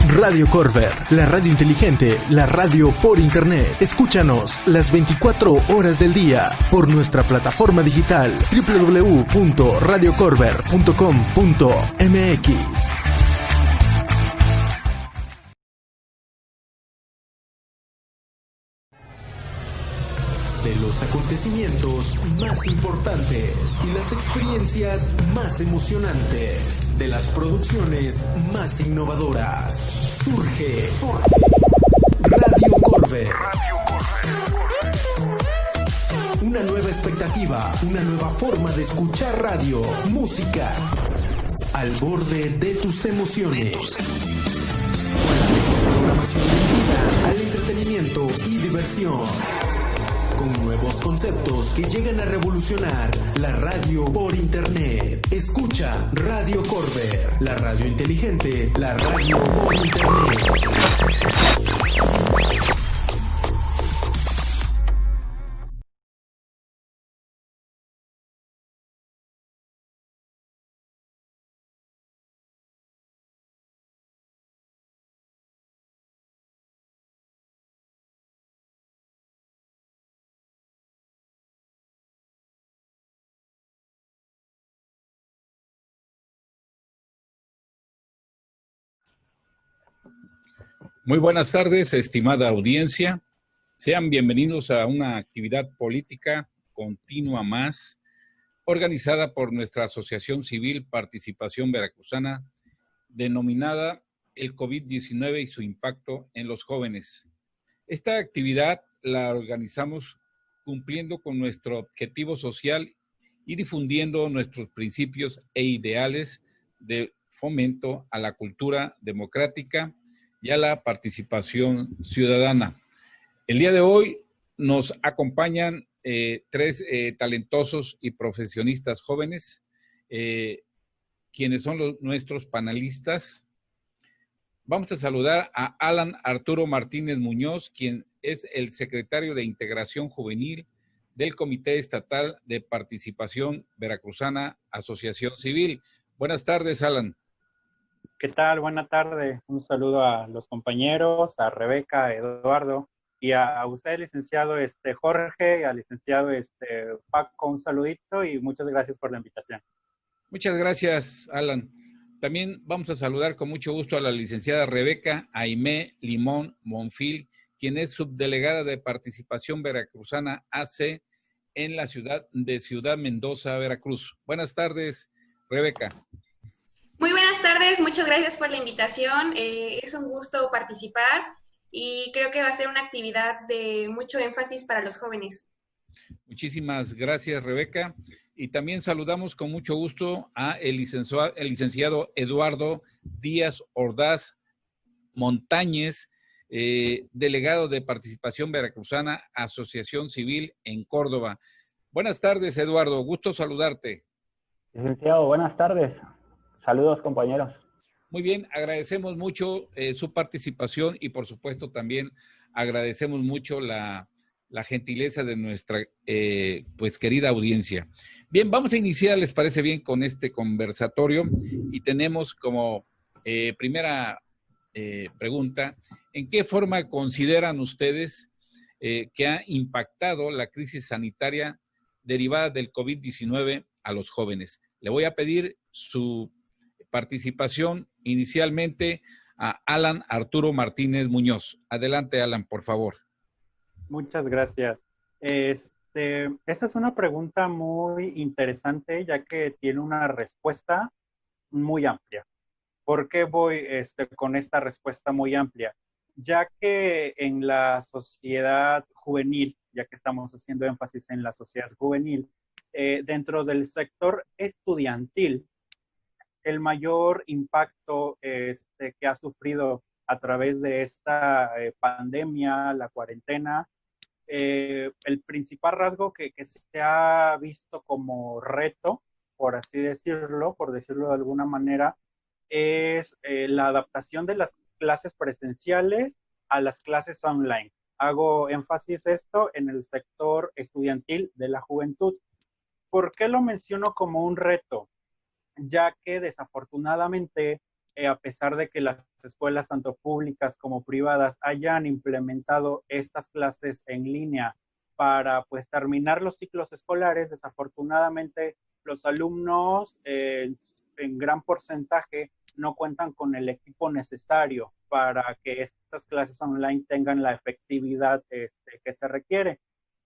Radio Corver, la radio inteligente, la radio por internet. Escúchanos las 24 horas del día por nuestra plataforma digital www.radiocorver.com.mx. De los acontecimientos más importantes y las experiencias más emocionantes, de las producciones más innovadoras, surge Radio Corver. Una nueva expectativa, una nueva forma de escuchar radio, música, al borde de tus emociones. Con la mejor programación dirigida al entretenimiento y diversión. Con nuevos conceptos que llegan a revolucionar la radio por internet. Escucha Radio Corver, la radio inteligente, la radio por internet. Muy buenas tardes, estimada audiencia. Sean bienvenidos a una actividad política continua más, organizada por nuestra Asociación Civil Participación Veracruzana, denominada el COVID-19 y su impacto en los jóvenes. Esta actividad la organizamos cumpliendo con nuestro objetivo social y difundiendo nuestros principios e ideales de fomento a la cultura democrática y a la participación ciudadana. El día de hoy nos acompañan tres talentosos y profesionistas jóvenes, quienes son nuestros panelistas. Vamos a saludar a Alan Arturo Martínez Muñoz, quien es el secretario de Integración Juvenil del Comité Estatal de Participación Veracruzana, Asociación Civil. Buenas tardes, Alan. ¿Qué tal? Buena tarde. Un saludo a los compañeros, a Rebeca, a Eduardo y a usted, licenciado Jorge, y al licenciado Paco, un saludito y muchas gracias por la invitación. Muchas gracias, Alan. También vamos a saludar con mucho gusto a la licenciada Rebeca Aimé Limón Monfil, quien es subdelegada de Participación Veracruzana AC en la ciudad de Ciudad Mendoza, Veracruz. Buenas tardes, Rebeca. Muy buenas tardes, muchas gracias por la invitación. Es un gusto participar y creo que va a ser una actividad de mucho énfasis para los jóvenes. Muchísimas gracias, Rebeca. Y también saludamos con mucho gusto a el licenciado Eduardo Díaz Ordaz Montañez, delegado de Participación Veracruzana, Asociación Civil en Córdoba. Buenas tardes, Eduardo. Gusto saludarte. Licenciado, buenas tardes. Saludos, compañeros. Muy bien, agradecemos mucho su participación y por supuesto también agradecemos mucho la gentileza de nuestra pues querida audiencia. Bien, vamos a iniciar, ¿les parece bien, con este conversatorio? Y tenemos como primera pregunta, ¿en qué forma consideran ustedes que ha impactado la crisis sanitaria derivada del COVID-19 a los jóvenes? Le voy a pedir su participación inicialmente a Alan Arturo Martínez Muñoz. Adelante, Alan, por favor. Muchas gracias. Esta es una pregunta muy interesante, ya que tiene una respuesta muy amplia. ¿Por qué voy con esta respuesta muy amplia? Ya que en la sociedad juvenil, ya que estamos haciendo énfasis en la sociedad juvenil, dentro del sector estudiantil, el mayor impacto que ha sufrido a través de esta pandemia, la cuarentena, el principal rasgo que se ha visto como reto, por así decirlo, por decirlo de alguna manera, es la adaptación de las clases presenciales a las clases online. Hago énfasis esto en el sector estudiantil de la juventud. ¿Por qué lo menciono como un reto? Ya que desafortunadamente a pesar de que las escuelas, tanto públicas como privadas, hayan implementado estas clases en línea para pues terminar los ciclos escolares, desafortunadamente los alumnos en gran porcentaje no cuentan con el equipo necesario para que estas clases online tengan la efectividad que se requiere,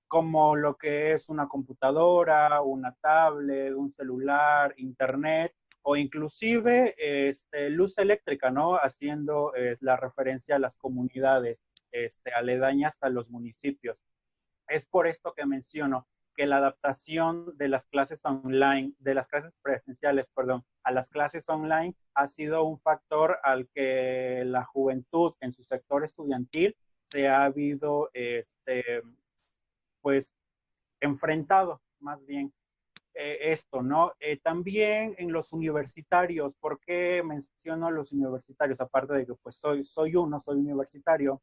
como lo que es una computadora, una tablet, un celular, internet o inclusive luz eléctrica, ¿no? Haciendo la referencia a las comunidades aledañas a los municipios. Es por esto que menciono que la adaptación de las clases online, de las clases presenciales, perdón, a las clases online ha sido un factor al que la juventud en su sector estudiantil se ha habido, pues, enfrentado más bien esto, ¿no? También en los universitarios, ¿por qué menciono a los universitarios? Aparte de que pues soy universitario,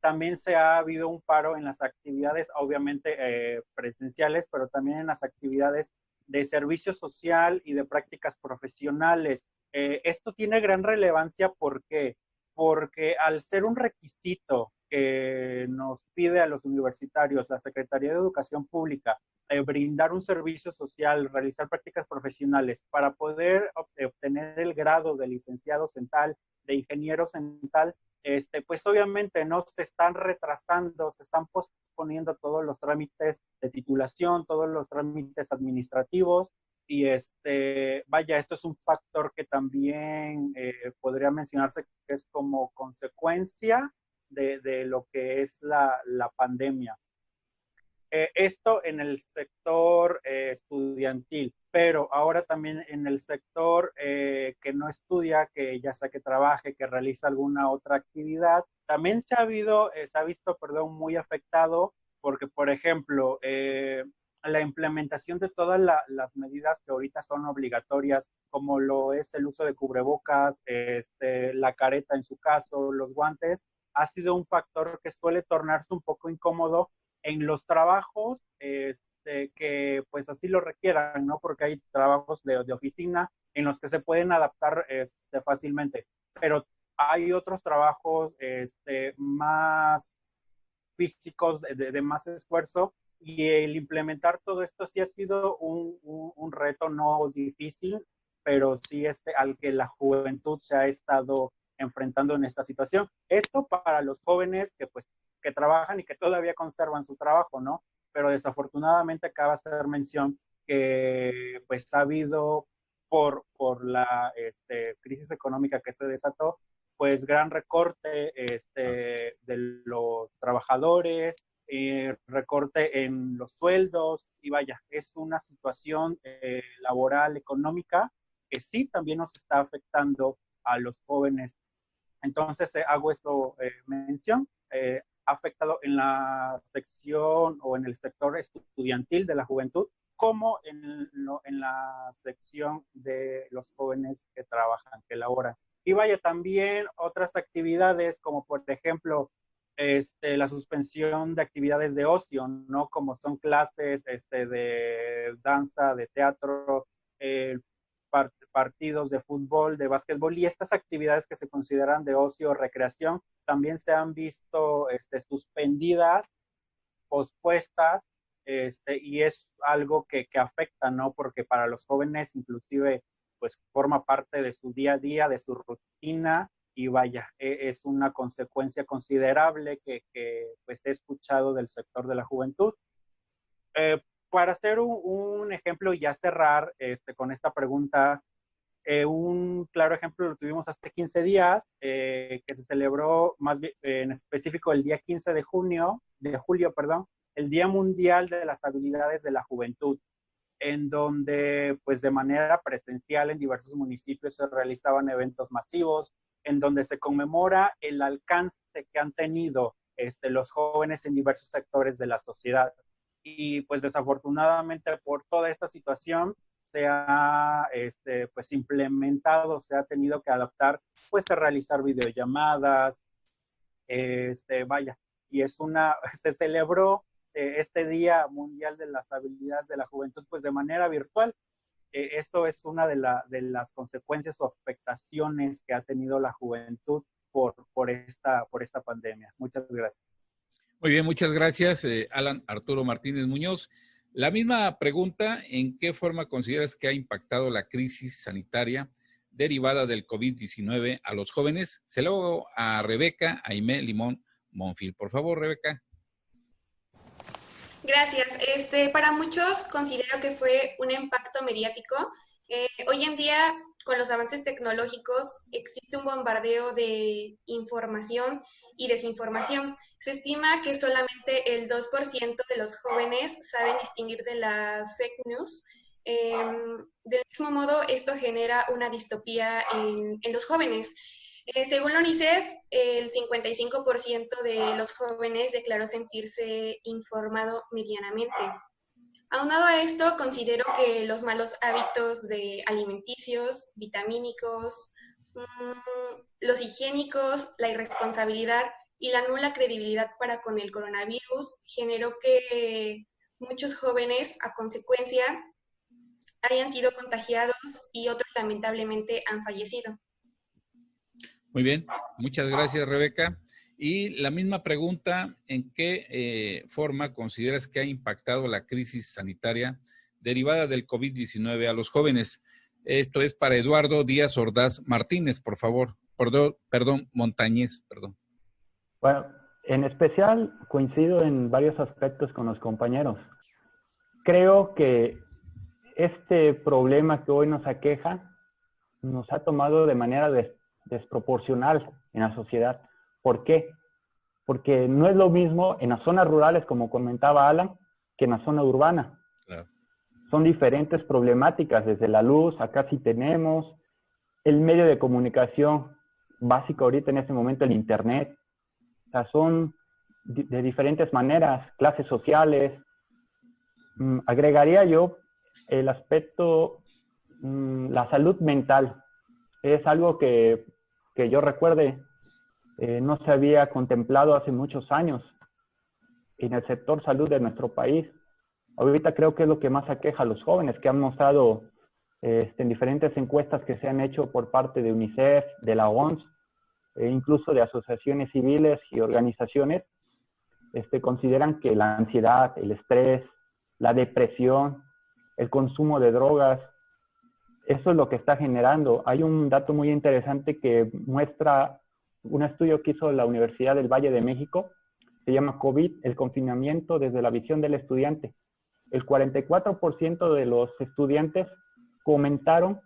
también se ha habido un paro en las actividades, obviamente presenciales, pero también en las actividades de servicio social y de prácticas profesionales. Esto tiene gran relevancia, ¿por qué? Porque al ser un requisito que nos pide a los universitarios la Secretaría de Educación Pública, brindar un servicio social, realizar prácticas profesionales para poder obtener el grado de licenciados en tal, de ingenieros en tal, pues obviamente no se están retrasando, se están posponiendo todos los trámites de titulación, todos los trámites administrativos y vaya, esto es un factor que también podría mencionarse que es como consecuencia de lo que es la pandemia. Esto en el sector estudiantil, pero ahora también en el sector que no estudia, que ya sea que trabaje, que realiza alguna otra actividad, también se ha visto, muy afectado porque, por ejemplo, la implementación de todas las medidas que ahorita son obligatorias, como lo es el uso de cubrebocas, la careta en su caso, los guantes, ha sido un factor que suele tornarse un poco incómodo en los trabajos que pues así lo requieran, ¿no? Porque hay trabajos de oficina en los que se pueden adaptar fácilmente, pero hay otros trabajos más físicos, de más esfuerzo, y el implementar todo esto sí ha sido un reto no difícil, pero sí al que la juventud se ha estado enfrentando en esta situación. Esto para los jóvenes que trabajan y que todavía conservan su trabajo, ¿no? Pero desafortunadamente acaba de hacer mención que pues ha habido por la crisis económica que se desató, pues gran recorte de los trabajadores, recorte en los sueldos y vaya, es una situación laboral, económica que sí también nos está afectando a los jóvenes. Entonces hago esto mención, ha afectado en la sección o en el sector estudiantil de la juventud, como en la sección de los jóvenes que trabajan, que laboran. Y vaya, también otras actividades, como por ejemplo, la suspensión de actividades de ocio, ¿no? Como son clases de danza, de teatro, partidos de fútbol, de básquetbol, y estas actividades que se consideran de ocio o recreación también se han visto suspendidas, pospuestas, y es algo que afecta, ¿no? Porque para los jóvenes inclusive pues forma parte de su día a día, de su rutina, y vaya, es una consecuencia considerable que pues he escuchado del sector de la juventud. Para hacer un ejemplo y ya cerrar con esta pregunta, un claro ejemplo lo tuvimos hace 15 días, que se celebró más bien, en específico el día 15 de julio, el Día Mundial de las Habilidades de la Juventud, en donde pues de manera presencial en diversos municipios se realizaban eventos masivos, en donde se conmemora el alcance que han tenido los jóvenes en diversos sectores de la sociedad. Y pues desafortunadamente por toda esta situación se ha pues implementado, se ha tenido que adaptar pues a realizar videollamadas, vaya, y se celebró este Día Mundial de las Habilidades de la Juventud pues de manera virtual. esto es una de las consecuencias o afectaciones que ha tenido la juventud por esta pandemia. Muchas gracias. Muy bien, muchas gracias, Alan Arturo Martínez Muñoz. La misma pregunta, ¿en qué forma consideras que ha impactado la crisis sanitaria derivada del COVID-19 a los jóvenes? Se lo hago a Rebeca Aimé Limón Monfil. Por favor, Rebeca. Gracias. Para muchos considero que fue un impacto mediático. Hoy en día, con los avances tecnológicos, existe un bombardeo de información y desinformación. Se estima que solamente el 2% de los jóvenes saben distinguir de las fake news. Del mismo modo, esto genera una distopía en los jóvenes. Según la UNICEF, el 55% de los jóvenes declaró sentirse informado medianamente. Aunado a esto, considero que los malos hábitos alimenticios, vitamínicos, los higiénicos, la irresponsabilidad y la nula credibilidad para con el coronavirus generó que muchos jóvenes, a consecuencia, hayan sido contagiados y otros lamentablemente han fallecido. Muy bien, muchas gracias, Rebeca. Y la misma pregunta, ¿en qué forma consideras que ha impactado la crisis sanitaria derivada del COVID-19 a los jóvenes? Esto es para Eduardo Díaz Ordaz Martínez, por favor. Perdón, Montañez, perdón. Bueno, en especial coincido en varios aspectos con los compañeros. Creo que este problema que hoy nos aqueja nos ha tomado de manera desproporcional en la sociedad. ¿Por qué? Porque no es lo mismo en las zonas rurales, como comentaba Alan, que en la zona urbana. Claro. Son diferentes problemáticas, desde la luz, acá sí tenemos, el medio de comunicación básico ahorita en este momento, el internet. O sea, son de diferentes maneras, clases sociales. Agregaría yo el aspecto, la salud mental. Es algo que yo recuerde, no se había contemplado hace muchos años en el sector salud de nuestro país. Ahorita creo que es lo que más aqueja a los jóvenes, que han mostrado en diferentes encuestas que se han hecho por parte de UNICEF, de la OMS, e incluso de asociaciones civiles y organizaciones, consideran que la ansiedad, el estrés, la depresión, el consumo de drogas, eso es lo que está generando. Hay un dato muy interesante que muestra un estudio que hizo la Universidad del Valle de México, se llama COVID, el confinamiento desde la visión del estudiante. El 44% de los estudiantes comentaron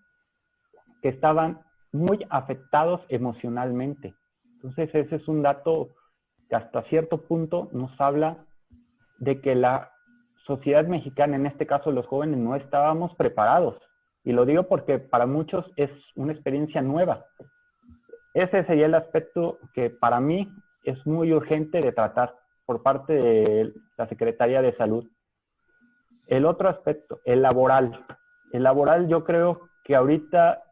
que estaban muy afectados emocionalmente. Entonces ese es un dato que hasta cierto punto nos habla de que la sociedad mexicana, en este caso los jóvenes, no estábamos preparados. Y lo digo porque para muchos es una experiencia nueva. Ese sería el aspecto que para mí es muy urgente de tratar por parte de la Secretaría de Salud. El otro aspecto, el laboral. El laboral, yo creo que ahorita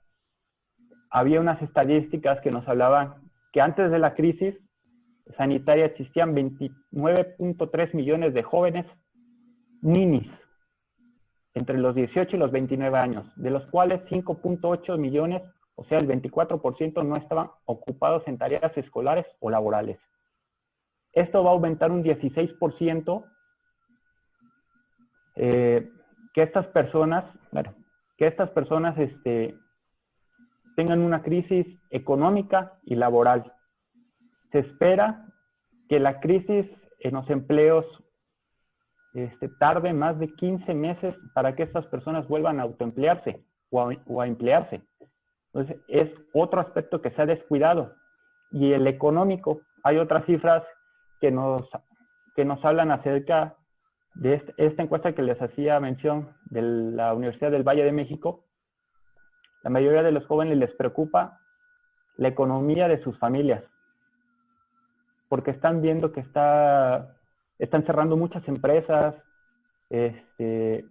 había unas estadísticas que nos hablaban que antes de la crisis sanitaria existían 29.3 millones de jóvenes ninis entre los 18 y los 29 años, de los cuales 5.8 millones, o sea el 24%, no estaban ocupados en tareas escolares o laborales. Esto va a aumentar un 16%, que estas personas tengan una crisis económica y laboral. Se espera que la crisis en los empleos tarde más de 15 meses para que estas personas vuelvan a autoemplearse o a emplearse. Entonces, es otro aspecto que se ha descuidado. Y el económico, hay otras cifras que nos hablan acerca de esta encuesta que les hacía mención de la Universidad del Valle de México. La mayoría de los jóvenes les preocupa la economía de sus familias, porque están viendo que están cerrando muchas empresas, el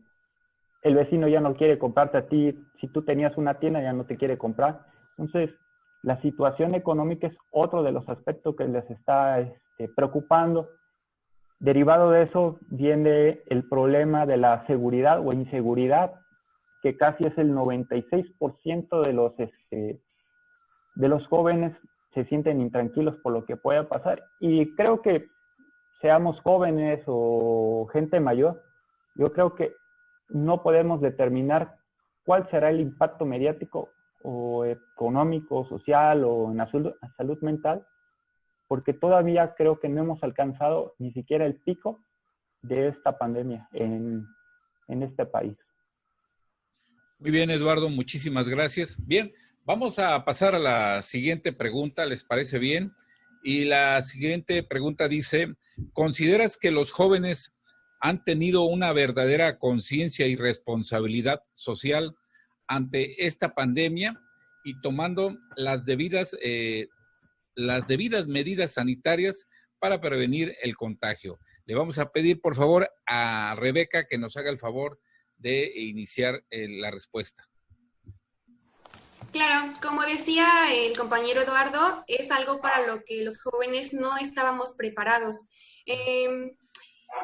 vecino ya no quiere comprarte a ti, si tú tenías una tienda ya no te quiere comprar. Entonces, la situación económica es otro de los aspectos que les está preocupando. Derivado de eso viene el problema de la seguridad o inseguridad que casi es el 96% de los jóvenes se sienten intranquilos por lo que pueda pasar. Y creo que seamos jóvenes o gente mayor, yo creo que no podemos determinar cuál será el impacto mediático o económico, social o en la salud mental, porque todavía creo que no hemos alcanzado ni siquiera el pico de esta pandemia en este país. Muy bien, Eduardo, muchísimas gracias. Bien, vamos a pasar a la siguiente pregunta, ¿les parece bien? Y la siguiente pregunta dice, ¿consideras que los jóvenes han tenido una verdadera conciencia y responsabilidad social ante esta pandemia y tomando las debidas medidas sanitarias para prevenir el contagio? Le vamos a pedir, por favor, a Rebeca que nos haga el favor de iniciar la respuesta. Claro, como decía el compañero Eduardo, es algo para lo que los jóvenes no estábamos preparados.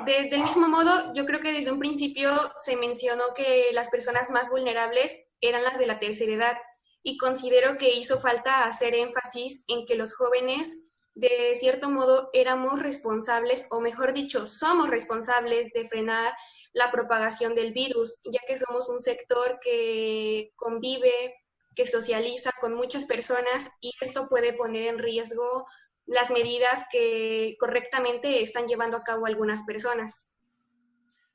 Del mismo modo, yo creo que desde un principio se mencionó que las personas más vulnerables eran las de la tercera edad y considero que hizo falta hacer énfasis en que los jóvenes, de cierto modo, éramos responsables, o mejor dicho, somos responsables de frenar la propagación del virus, ya que somos un sector que convive, que socializa con muchas personas y esto puede poner en riesgo las medidas que correctamente están llevando a cabo algunas personas.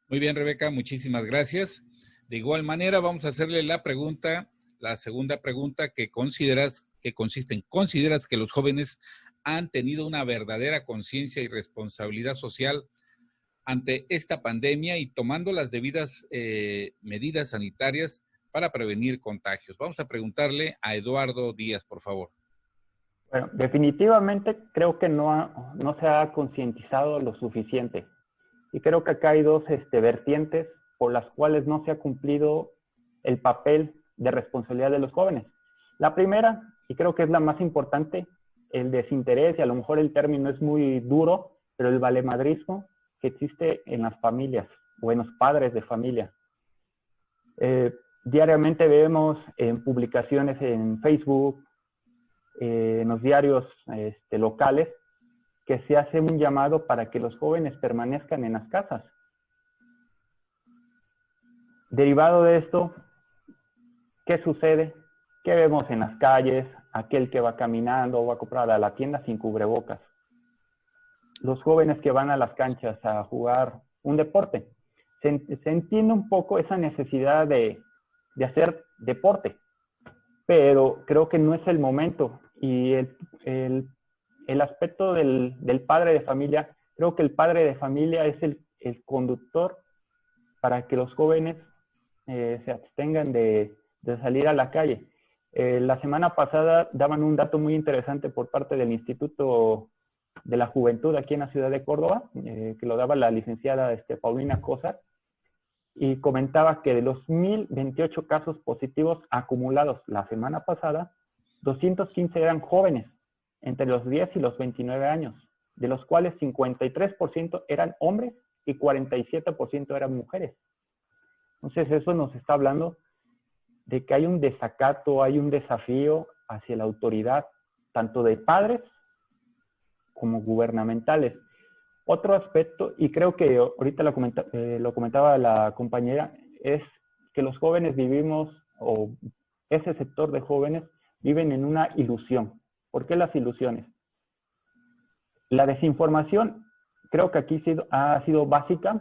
Muy bien, Rebeca, muchísimas gracias. De igual manera, vamos a hacerle la segunda pregunta que consideras que los jóvenes han tenido una verdadera conciencia y responsabilidad social ante esta pandemia y tomando las debidas medidas sanitarias para prevenir contagios. Vamos a preguntarle a Eduardo Díaz, por favor. Bueno, definitivamente creo que no se ha concientizado lo suficiente. Y creo que acá hay dos vertientes por las cuales no se ha cumplido el papel de responsabilidad de los jóvenes. La primera, y creo que es la más importante, el desinterés, y a lo mejor el término es muy duro, pero el valemadrismo que existe en las familias o en los padres de familia. Diariamente vemos en publicaciones en Facebook, en los diarios locales, que se hace un llamado para que los jóvenes permanezcan en las casas. Derivado de esto, ¿qué sucede? ¿Qué vemos en las calles? Aquel que va caminando o va a comprar a la tienda sin cubrebocas. Los jóvenes que van a las canchas a jugar un deporte. Se entiende un poco esa necesidad de hacer deporte, pero creo que no es el momento. Y el aspecto del padre de familia, creo que el padre de familia es el conductor para que los jóvenes se abstengan de salir a la calle. La semana pasada daban un dato muy interesante por parte del Instituto de la Juventud aquí en la ciudad de Córdoba, que lo daba la licenciada Paulina Cosa, y comentaba que de los 1,028 casos positivos acumulados la semana pasada, 215 eran jóvenes, entre los 10 y los 29 años, de los cuales 53% eran hombres y 47% eran mujeres. Entonces eso nos está hablando de que hay un desacato, hay un desafío hacia la autoridad, tanto de padres como gubernamentales. Otro aspecto, y creo que ahorita lo comentaba la compañera, es que los jóvenes vivimos, o ese sector de jóvenes, viven en una ilusión. ¿Por qué las ilusiones? La desinformación creo que aquí ha sido básica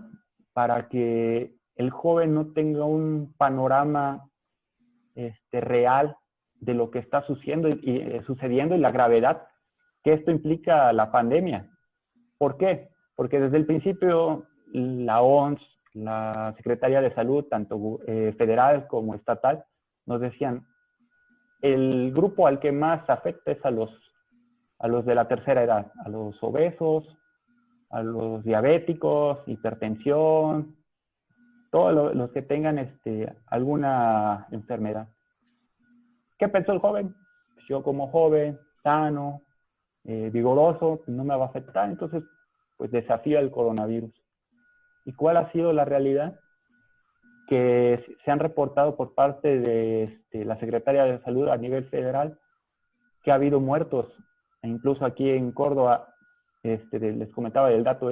para que el joven no tenga un panorama real de lo que está sucediendo y la gravedad que esto implica la pandemia. ¿Por qué? Porque desde el principio la OMS, la Secretaría de Salud, tanto federal como estatal, nos decían, el grupo al que más afecta es a los de la tercera edad, a los obesos, a los diabéticos, hipertensión, todos los que tengan alguna enfermedad. ¿Qué pensó el joven? Pues yo como joven, sano, vigoroso, no me va a afectar, entonces pues desafía el coronavirus. ¿Y cuál ha sido la realidad? que se han reportado por parte de la Secretaría de Salud a nivel federal, que ha habido muertos, e incluso aquí en Córdoba, les comentaba del dato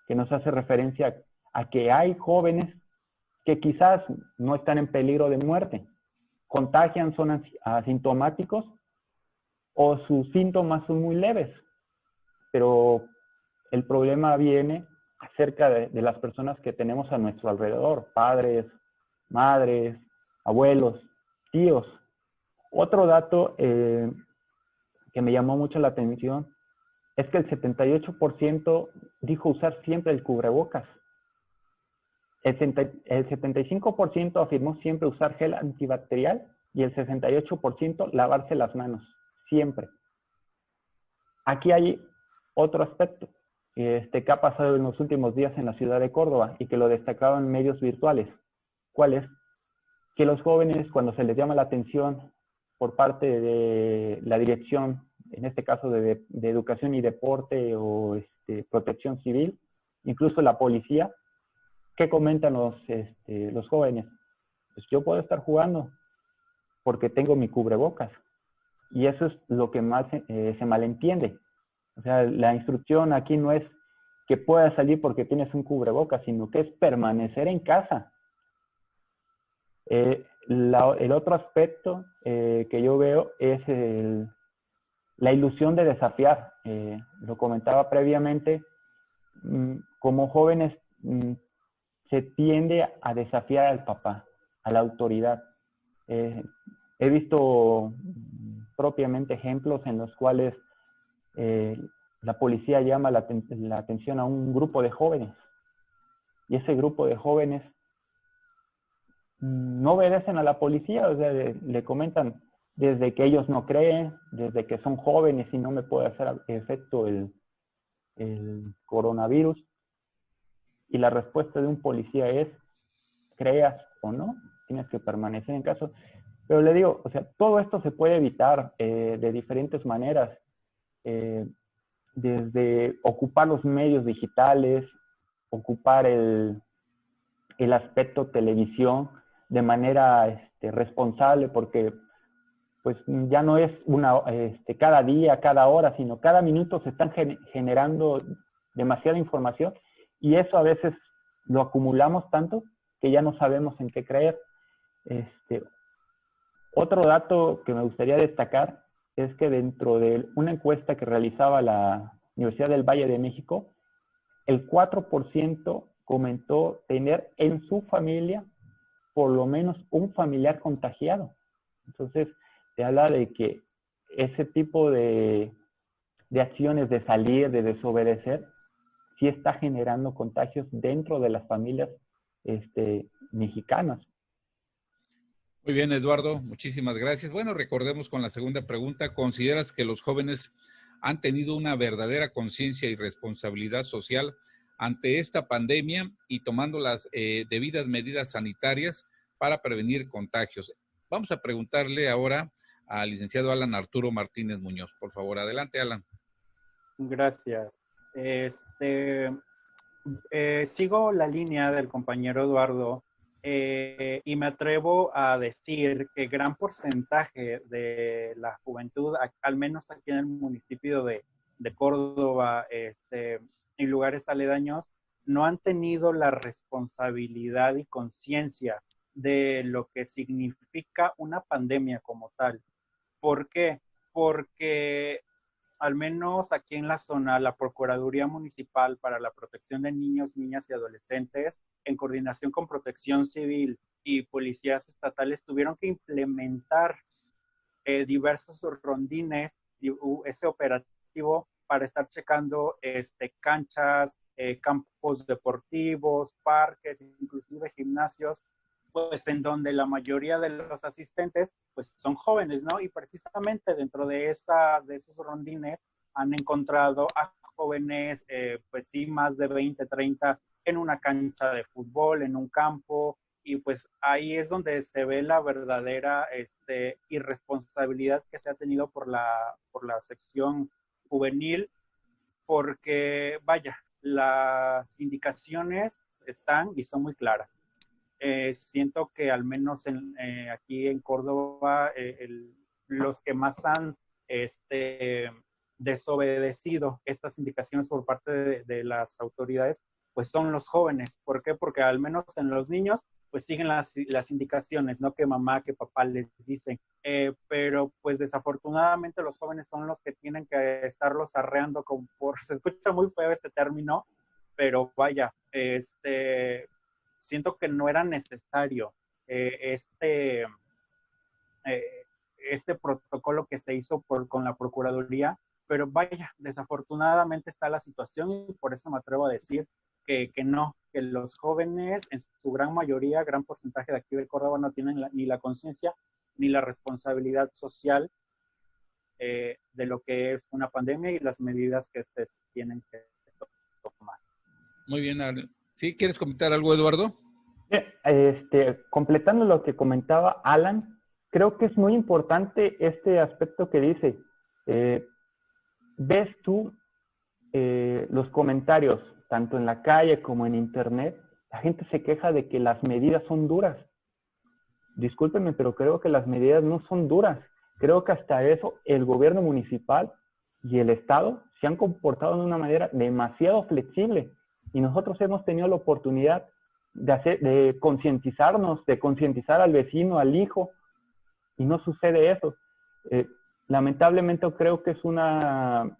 que nos hace referencia a que hay jóvenes que quizás no están en peligro de muerte, contagian, son asintomáticos o sus síntomas son muy leves, pero el problema viene acerca de las personas que tenemos a nuestro alrededor, padres, madres, abuelos, tíos. Otro dato que me llamó mucho la atención es que el 78% dijo usar siempre el cubrebocas. El 75% afirmó siempre usar gel antibacterial y el 68% lavarse las manos, siempre. Aquí hay otro aspecto que ha pasado en los últimos días en la ciudad de Córdoba y que lo destacaban en medios virtuales. ¿Cuál es? Que los jóvenes, cuando se les llama la atención por parte de la dirección, en este caso de Educación y Deporte o Protección Civil, incluso la policía, ¿qué comentan los jóvenes? Pues yo puedo estar jugando porque tengo mi cubrebocas. Y eso es lo que más se malentiende. O sea, la instrucción aquí no es que puedas salir porque tienes un cubrebocas, sino que es permanecer en casa. El otro aspecto que yo veo es la ilusión de desafiar. Lo comentaba previamente, como jóvenes se tiende a desafiar al papá, a la autoridad. He visto propiamente ejemplos en los cuales la policía llama la atención a un grupo de jóvenes y ese grupo de jóvenes no obedecen a la policía, o sea, le comentan desde que ellos no creen, desde que son jóvenes y no me puede hacer efecto el coronavirus. Y la respuesta de un policía es, creas o no, tienes que permanecer en casa. Pero le digo, o sea, todo esto se puede evitar de diferentes maneras, desde ocupar los medios digitales, ocupar el aspecto televisión de manera responsable, porque pues ya no es cada día, cada hora, sino cada minuto se están generando demasiada información y eso a veces lo acumulamos tanto que ya no sabemos en qué creer. Otro dato que me gustaría destacar es que dentro de una encuesta que realizaba la Universidad del Valle de México, el 4% comentó tener en su familia por lo menos un familiar contagiado. Entonces, te habla de que ese tipo de acciones de salir, de desobedecer, sí está generando contagios dentro de las familias mexicanas. Muy bien, Eduardo, muchísimas gracias. Bueno, recordemos con la segunda pregunta, ¿consideras que los jóvenes han tenido una verdadera conciencia y responsabilidad social ante esta pandemia y tomando las debidas medidas sanitarias para prevenir contagios? Vamos a preguntarle ahora al licenciado Alan Arturo Martínez Muñoz. Por favor, adelante, Alan. Gracias. Sigo la línea del compañero Eduardo y me atrevo a decir que gran porcentaje de la juventud, al menos aquí en el municipio de Córdoba, en lugares aledaños, no han tenido la responsabilidad y conciencia de lo que significa una pandemia como tal. ¿Por qué? Porque al menos aquí en la zona, la Procuraduría Municipal para la Protección de Niños, Niñas y Adolescentes, en coordinación con Protección Civil y policías estatales, tuvieron que implementar diversos rondines y ese operativo para estar checando canchas, campos deportivos, parques, inclusive gimnasios, pues en donde la mayoría de los asistentes pues son jóvenes, ¿no? Y precisamente dentro de esos rondines han encontrado a jóvenes, pues sí, más de 20, 30 en una cancha de fútbol, en un campo, y pues ahí es donde se ve la verdadera irresponsabilidad que se ha tenido por la sección juvenil, porque vaya, las indicaciones están y son muy claras. siento que al menos aquí en Córdoba, los que más han desobedecido estas indicaciones por parte de las autoridades, pues son los jóvenes. ¿Por qué? Porque al menos en los niños, pues siguen las indicaciones, ¿no? Que mamá, que papá les dicen. Pero pues desafortunadamente los jóvenes son los que tienen que estarlos arreando, se escucha muy feo este término, pero vaya, siento que no era necesario este protocolo que se hizo con la Procuraduría, pero vaya, desafortunadamente está la situación y por eso me atrevo a decir que no, que los jóvenes en su gran mayoría, gran porcentaje de aquí de Córdoba no tienen ni la conciencia ni la responsabilidad social de lo que es una pandemia y las medidas que se tienen que tomar. Muy bien, ¿sí? ¿Quieres comentar algo, Eduardo? Completando lo que comentaba Alan, creo que es muy importante este aspecto que dice. ¿Ves tú los comentarios, tanto en la calle como en internet? La gente se queja de que las medidas son duras. Discúlpenme, pero creo que las medidas no son duras. Creo que hasta eso el gobierno municipal y el Estado se han comportado de una manera demasiado flexible. Y nosotros hemos tenido la oportunidad de concientizarnos, de concientizar al vecino, al hijo, y no sucede eso. Lamentablemente creo que es una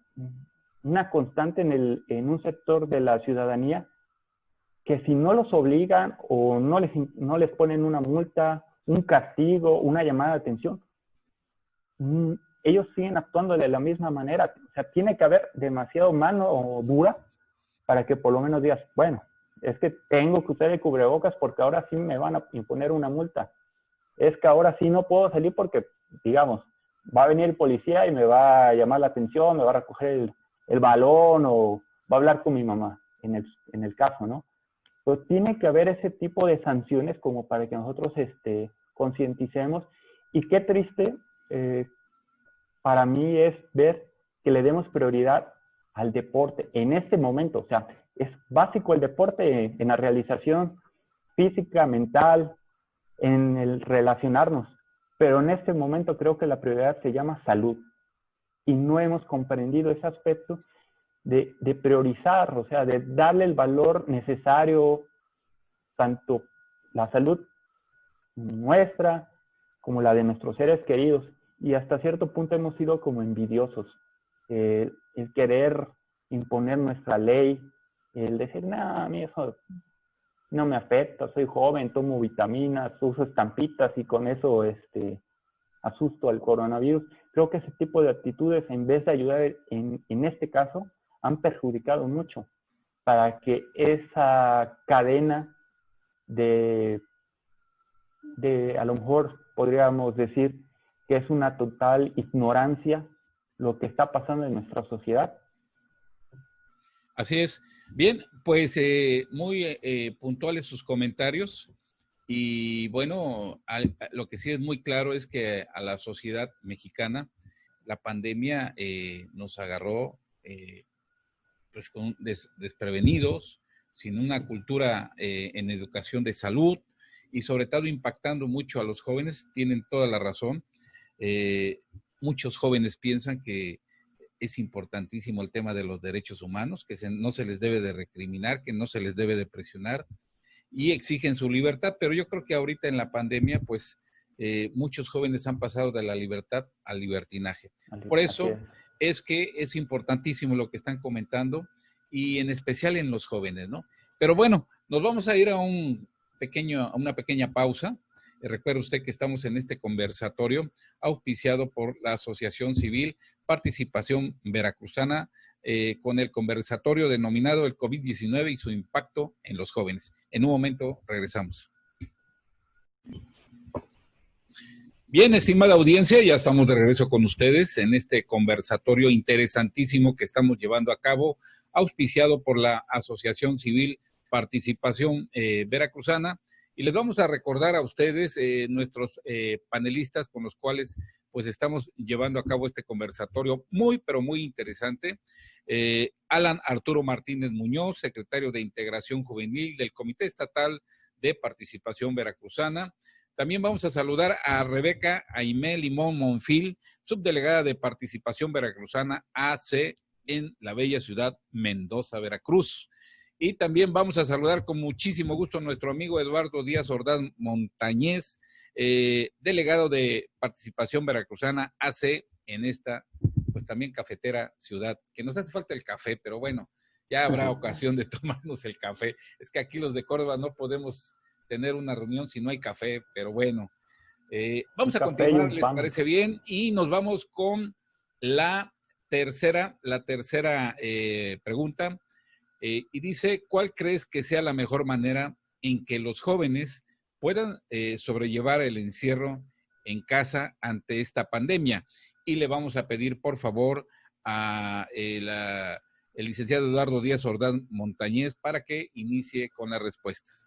constante en un sector de la ciudadanía que si no los obligan o no les ponen una multa, un castigo, una llamada de atención, ellos siguen actuando de la misma manera. O sea, tiene que haber demasiado mano dura para que por lo menos digas, bueno, es que tengo que usar el cubrebocas porque ahora sí me van a imponer una multa. Es que ahora sí no puedo salir porque, digamos, va a venir el policía y me va a llamar la atención, me va a recoger el balón o va a hablar con mi mamá, en el caso, ¿no? Pues tiene que haber ese tipo de sanciones como para que nosotros concienticemos. Y qué triste para mí es ver que le demos prioridad al deporte en este momento. O sea, es básico el deporte en la realización física, mental, en el relacionarnos. Pero en este momento creo que la prioridad se llama salud. Y no hemos comprendido ese aspecto de priorizar, o sea, de darle el valor necesario, tanto la salud nuestra como la de nuestros seres queridos. Y hasta cierto punto hemos sido como envidiosos. El querer imponer nuestra ley, el decir, no, a mí eso no me afecta, soy joven, tomo vitaminas, uso estampitas y con eso asusto al coronavirus. Creo que ese tipo de actitudes, en vez de ayudar en este caso, han perjudicado mucho para que esa cadena de a lo mejor podríamos decir que es una total ignorancia lo que está pasando en nuestra sociedad. Así es. Bien, pues muy puntuales sus comentarios y bueno, lo que sí es muy claro es que a la sociedad mexicana la pandemia nos agarró pues desprevenidos, sin una cultura en educación de salud y sobre todo impactando mucho a los jóvenes. Tienen toda la razón. Muchos jóvenes piensan que es importantísimo el tema de los derechos humanos, que no se les debe de recriminar, que no se les debe de presionar y exigen su libertad, pero yo creo que ahorita en la pandemia, pues muchos jóvenes han pasado de la libertad al libertinaje. Por eso es que es importantísimo lo que están comentando y en especial en los jóvenes, ¿no? Pero bueno, nos vamos a ir a una pequeña pausa. Recuerde usted que estamos en este conversatorio auspiciado por la Asociación Civil Participación Veracruzana con el conversatorio denominado el COVID-19 y su impacto en los jóvenes. En un momento regresamos. Bien, estimada audiencia, ya estamos de regreso con ustedes en este conversatorio interesantísimo que estamos llevando a cabo, auspiciado por la Asociación Civil Participación Veracruzana. Y les vamos a recordar a ustedes, nuestros panelistas con los cuales pues estamos llevando a cabo este conversatorio muy, pero muy interesante. Alan Arturo Martínez Muñoz, secretario de Integración Juvenil del Comité Estatal de Participación Veracruzana. También vamos a saludar a Rebeca Aimé Limón Monfil, subdelegada de Participación Veracruzana AC en la bella ciudad Mendoza, Veracruz. Y también vamos a saludar con muchísimo gusto a nuestro amigo Eduardo Díaz Ordaz Montañez, delegado de Participación Veracruzana AC en esta, pues también cafetera ciudad, que nos hace falta el café, pero bueno, ya habrá ocasión de tomarnos el café. Es que aquí los de Córdoba no podemos tener una reunión si no hay café, pero bueno. Vamos a continuar, ¿les parece bien? Y nos vamos con la tercera pregunta. Y dice, ¿cuál crees que sea la mejor manera en que los jóvenes puedan sobrellevar el encierro en casa ante esta pandemia? Y le vamos a pedir, por favor, a el licenciado Eduardo Díaz Ordaz Montañez para que inicie con las respuestas.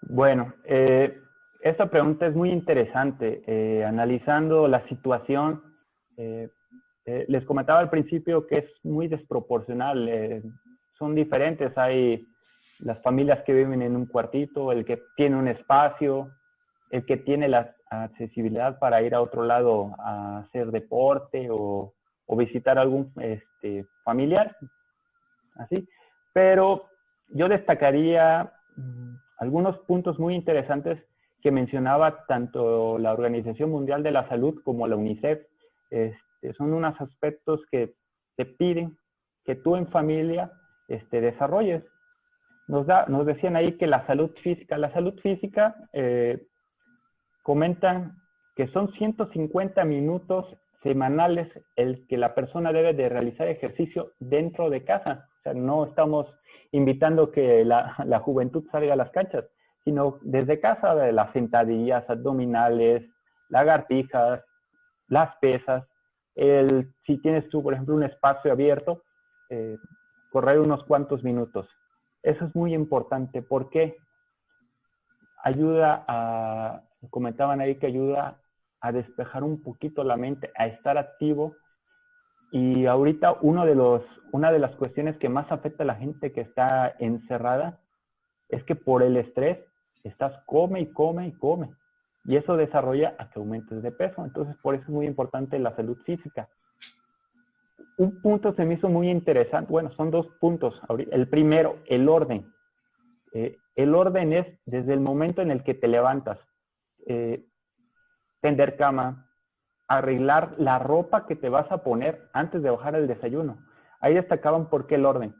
Bueno, esta pregunta es muy interesante. Analizando la situación, les comentaba al principio que es muy desproporcional. Son diferentes. Hay las familias que viven en un cuartito, el que tiene un espacio, el que tiene la accesibilidad para ir a otro lado a hacer deporte o visitar algún familiar, así. Pero yo destacaría algunos puntos muy interesantes que mencionaba tanto la Organización Mundial de la Salud como la UNICEF. Son unos aspectos que te piden que tú en familia desarrolles. Nos decían ahí que la salud física, comentan que son 150 minutos semanales el que la persona debe de realizar ejercicio dentro de casa. O sea, no estamos invitando que la juventud salga a las canchas, sino desde casa, de las sentadillas, abdominales, lagartijas, las pesas. Si tienes tú, por ejemplo, un espacio abierto, correr unos cuantos minutos. Eso es muy importante porque comentaban ahí que ayuda a despejar un poquito la mente, a estar activo. Y ahorita una de las cuestiones que más afecta a la gente que está encerrada es que por el estrés estás come y come y come. Y eso desarrolla a que aumentes de peso. Entonces, por eso es muy importante la salud física. Un punto se me hizo muy interesante. Bueno, son dos puntos. El primero, el orden. El orden es desde el momento en el que te levantas. Tender cama, arreglar la ropa que te vas a poner antes de bajar el desayuno. Ahí destacaban por qué el orden.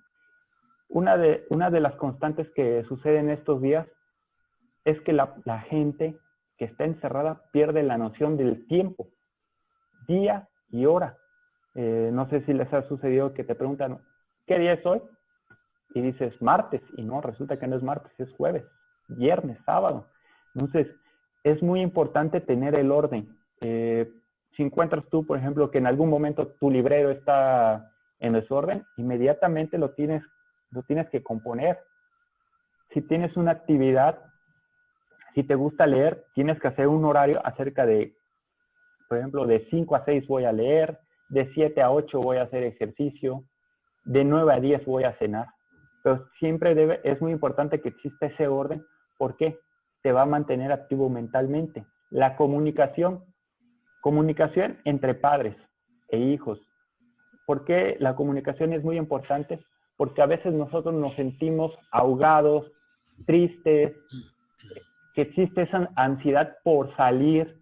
Una de las constantes que suceden estos días es que la gente que está encerrada pierde la noción del tiempo, día y hora. No sé si les ha sucedido que te preguntan, ¿qué día es hoy? Y dices, martes, y no, resulta que no es martes, es jueves, viernes, sábado. Entonces, es muy importante tener el orden. Si encuentras tú, por ejemplo, que en algún momento tu librero está en desorden, inmediatamente lo tienes que componer. Si tienes una actividad, si te gusta leer, tienes que hacer un horario acerca de, por ejemplo, de 5 a 6 voy a leer, de 7 a 8 voy a hacer ejercicio, de 9 a 10 voy a cenar. Pero siempre es muy importante que exista ese orden porque te va a mantener activo mentalmente. La comunicación entre padres e hijos. ¿Por qué la comunicación es muy importante? Porque a veces nosotros nos sentimos ahogados, tristes, que existe esa ansiedad por salir,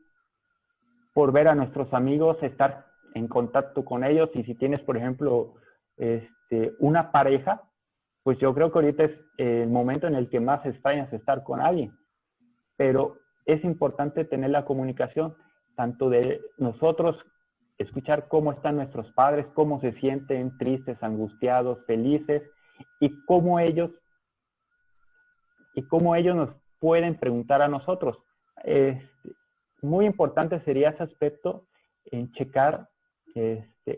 por ver a nuestros amigos, estar en contacto con ellos. Y si tienes, por ejemplo, una pareja, pues yo creo que ahorita es el momento en el que más extrañas estar con alguien. Pero es importante tener la comunicación, tanto de nosotros, escuchar cómo están nuestros padres, cómo se sienten tristes, angustiados, felices, y cómo ellos nos pueden preguntar a nosotros. Muy importante sería ese aspecto en checar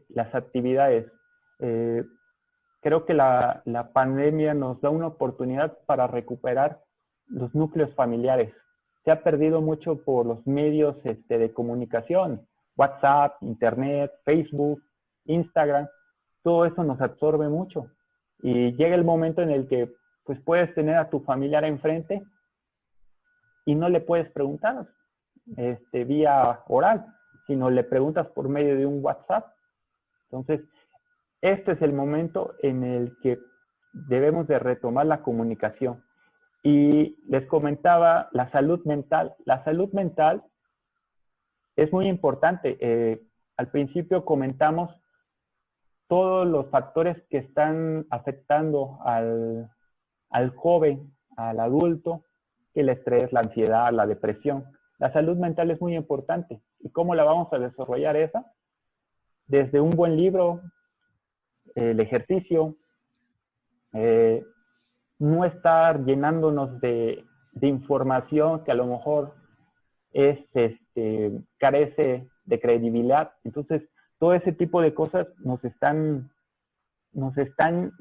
las actividades. Creo que la pandemia nos da una oportunidad para recuperar los núcleos familiares. Se ha perdido mucho por los medios de comunicación, WhatsApp, Internet, Facebook, Instagram. Todo eso nos absorbe mucho. Y llega el momento en el que pues puedes tener a tu familiar enfrente, y no le puedes preguntar vía oral, sino le preguntas por medio de un WhatsApp. Entonces, este es el momento en el que debemos de retomar la comunicación. Y les comentaba la salud mental. La salud mental es muy importante. Al principio comentamos todos los factores que están afectando al joven, al adulto, que el estrés, la ansiedad, la depresión. La salud mental es muy importante. ¿Y cómo la vamos a desarrollar esa? Desde un buen libro, el ejercicio, no estar llenándonos de información que a lo mejor carece de credibilidad. Entonces, todo ese tipo de cosas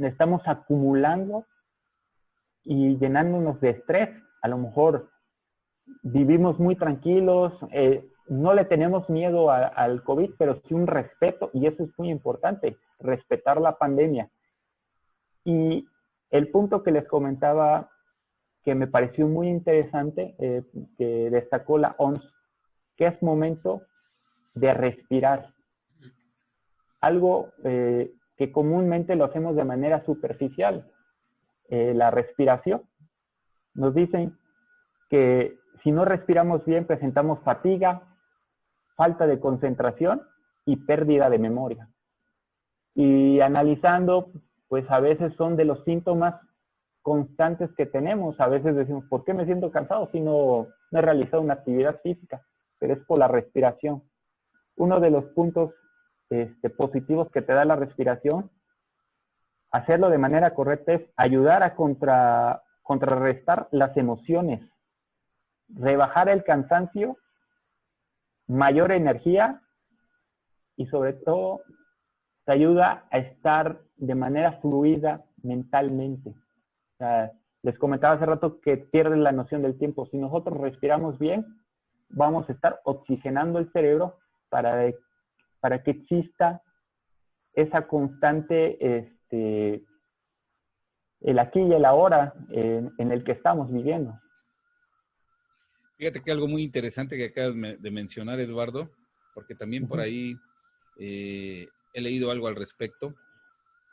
estamos acumulando y llenándonos de estrés. A lo mejor vivimos muy tranquilos, no le tenemos miedo al COVID, pero sí un respeto, y eso es muy importante, respetar la pandemia. Y el punto que les comentaba, que me pareció muy interesante, que destacó la OMS, que es momento de respirar. Algo que comúnmente lo hacemos de manera superficial. La respiración. Nos dicen que si no respiramos bien presentamos fatiga, falta de concentración y pérdida de memoria. Y analizando, pues a veces son de los síntomas constantes que tenemos. A veces decimos, ¿por qué me siento cansado si no he realizado una actividad física? Pero es por la respiración. Uno de los puntos positivos que te da la respiración, hacerlo de manera correcta, es ayudar a contrarrestar las emociones, rebajar el cansancio, mayor energía y sobre todo te ayuda a estar de manera fluida mentalmente. O sea, les comentaba hace rato que pierden la noción del tiempo. Si nosotros respiramos bien, vamos a estar oxigenando el cerebro para que exista esa constante, el aquí y el ahora en el que estamos viviendo. Fíjate que algo muy interesante que acabas de mencionar, Eduardo, porque también por ahí he leído algo al respecto,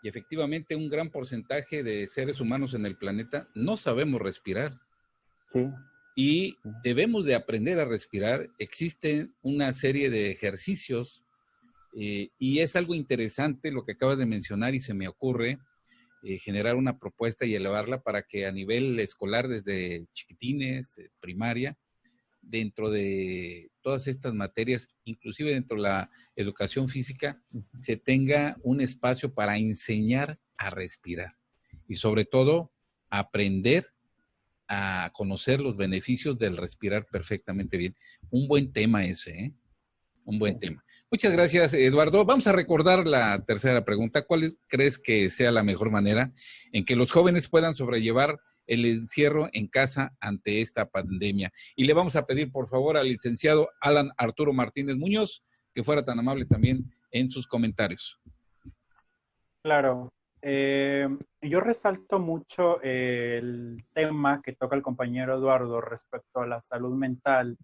y efectivamente un gran porcentaje de seres humanos en el planeta no sabemos respirar. Sí. Y debemos de aprender a respirar. Existen una serie de ejercicios y es algo interesante lo que acabas de mencionar, y se me ocurre generar una propuesta y elevarla para que a nivel escolar, desde chiquitines, primaria, dentro de todas estas materias, inclusive dentro de la educación física, se tenga un espacio para enseñar a respirar y sobre todo aprender a conocer los beneficios del respirar perfectamente bien. Un buen tema ese, ¿eh? Un buen tema. Muchas gracias, Eduardo. Vamos a recordar la tercera pregunta. ¿Cuál crees que sea la mejor manera en que los jóvenes puedan sobrellevar el encierro en casa ante esta pandemia? Y le vamos a pedir, por favor, al licenciado Alan Arturo Martínez Muñoz que fuera tan amable también en sus comentarios. Claro. Yo resalto mucho el tema que toca el compañero Eduardo respecto a la salud mental,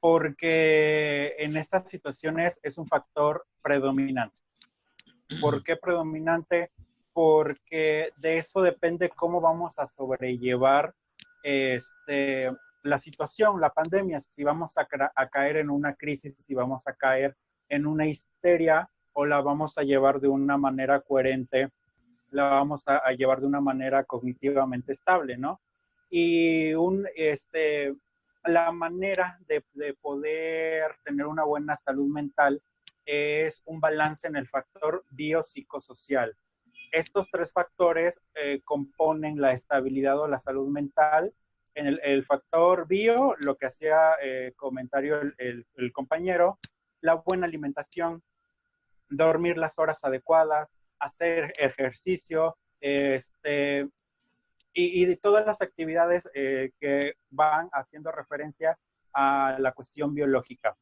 porque en estas situaciones es un factor predominante. ¿Por qué predominante? Porque de eso depende cómo vamos a sobrellevar la situación, la pandemia, si vamos a caer en una crisis, si vamos a caer en una histeria, o la vamos a llevar de una manera coherente, la vamos a llevar de una manera cognitivamente estable, ¿no? Y la manera de poder tener una buena salud mental es un balance en el factor biopsicosocial. Estos tres factores componen la estabilidad o la salud mental. En el factor bio, lo que hacía comentario el compañero, la buena alimentación, dormir las horas adecuadas, hacer ejercicio, y de todas las actividades que van haciendo referencia a la cuestión biológica.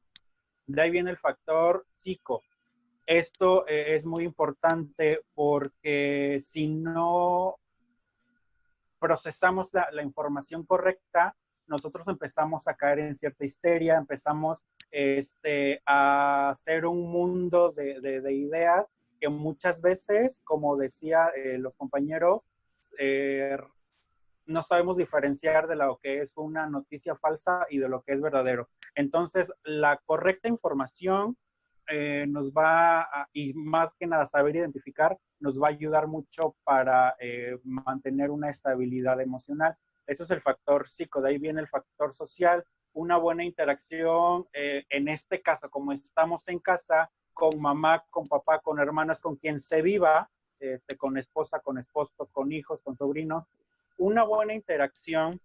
De ahí viene el factor psico. Esto es muy importante porque si no procesamos la información correcta, nosotros empezamos a caer en cierta histeria, empezamos a hacer un mundo de ideas que muchas veces, como decía los compañeros, no sabemos diferenciar de lo que es una noticia falsa y de lo que es verdadero. Entonces, la correcta información nos va a, y más que nada saber identificar, nos va a ayudar mucho para mantener una estabilidad emocional. Eso es el factor psico, de ahí viene el factor social, una buena interacción, en este caso, como estamos en casa, con mamá, con papá, con hermanos, con quien se viva, con esposa, con esposo, con hijos, con sobrinos, una buena interacción,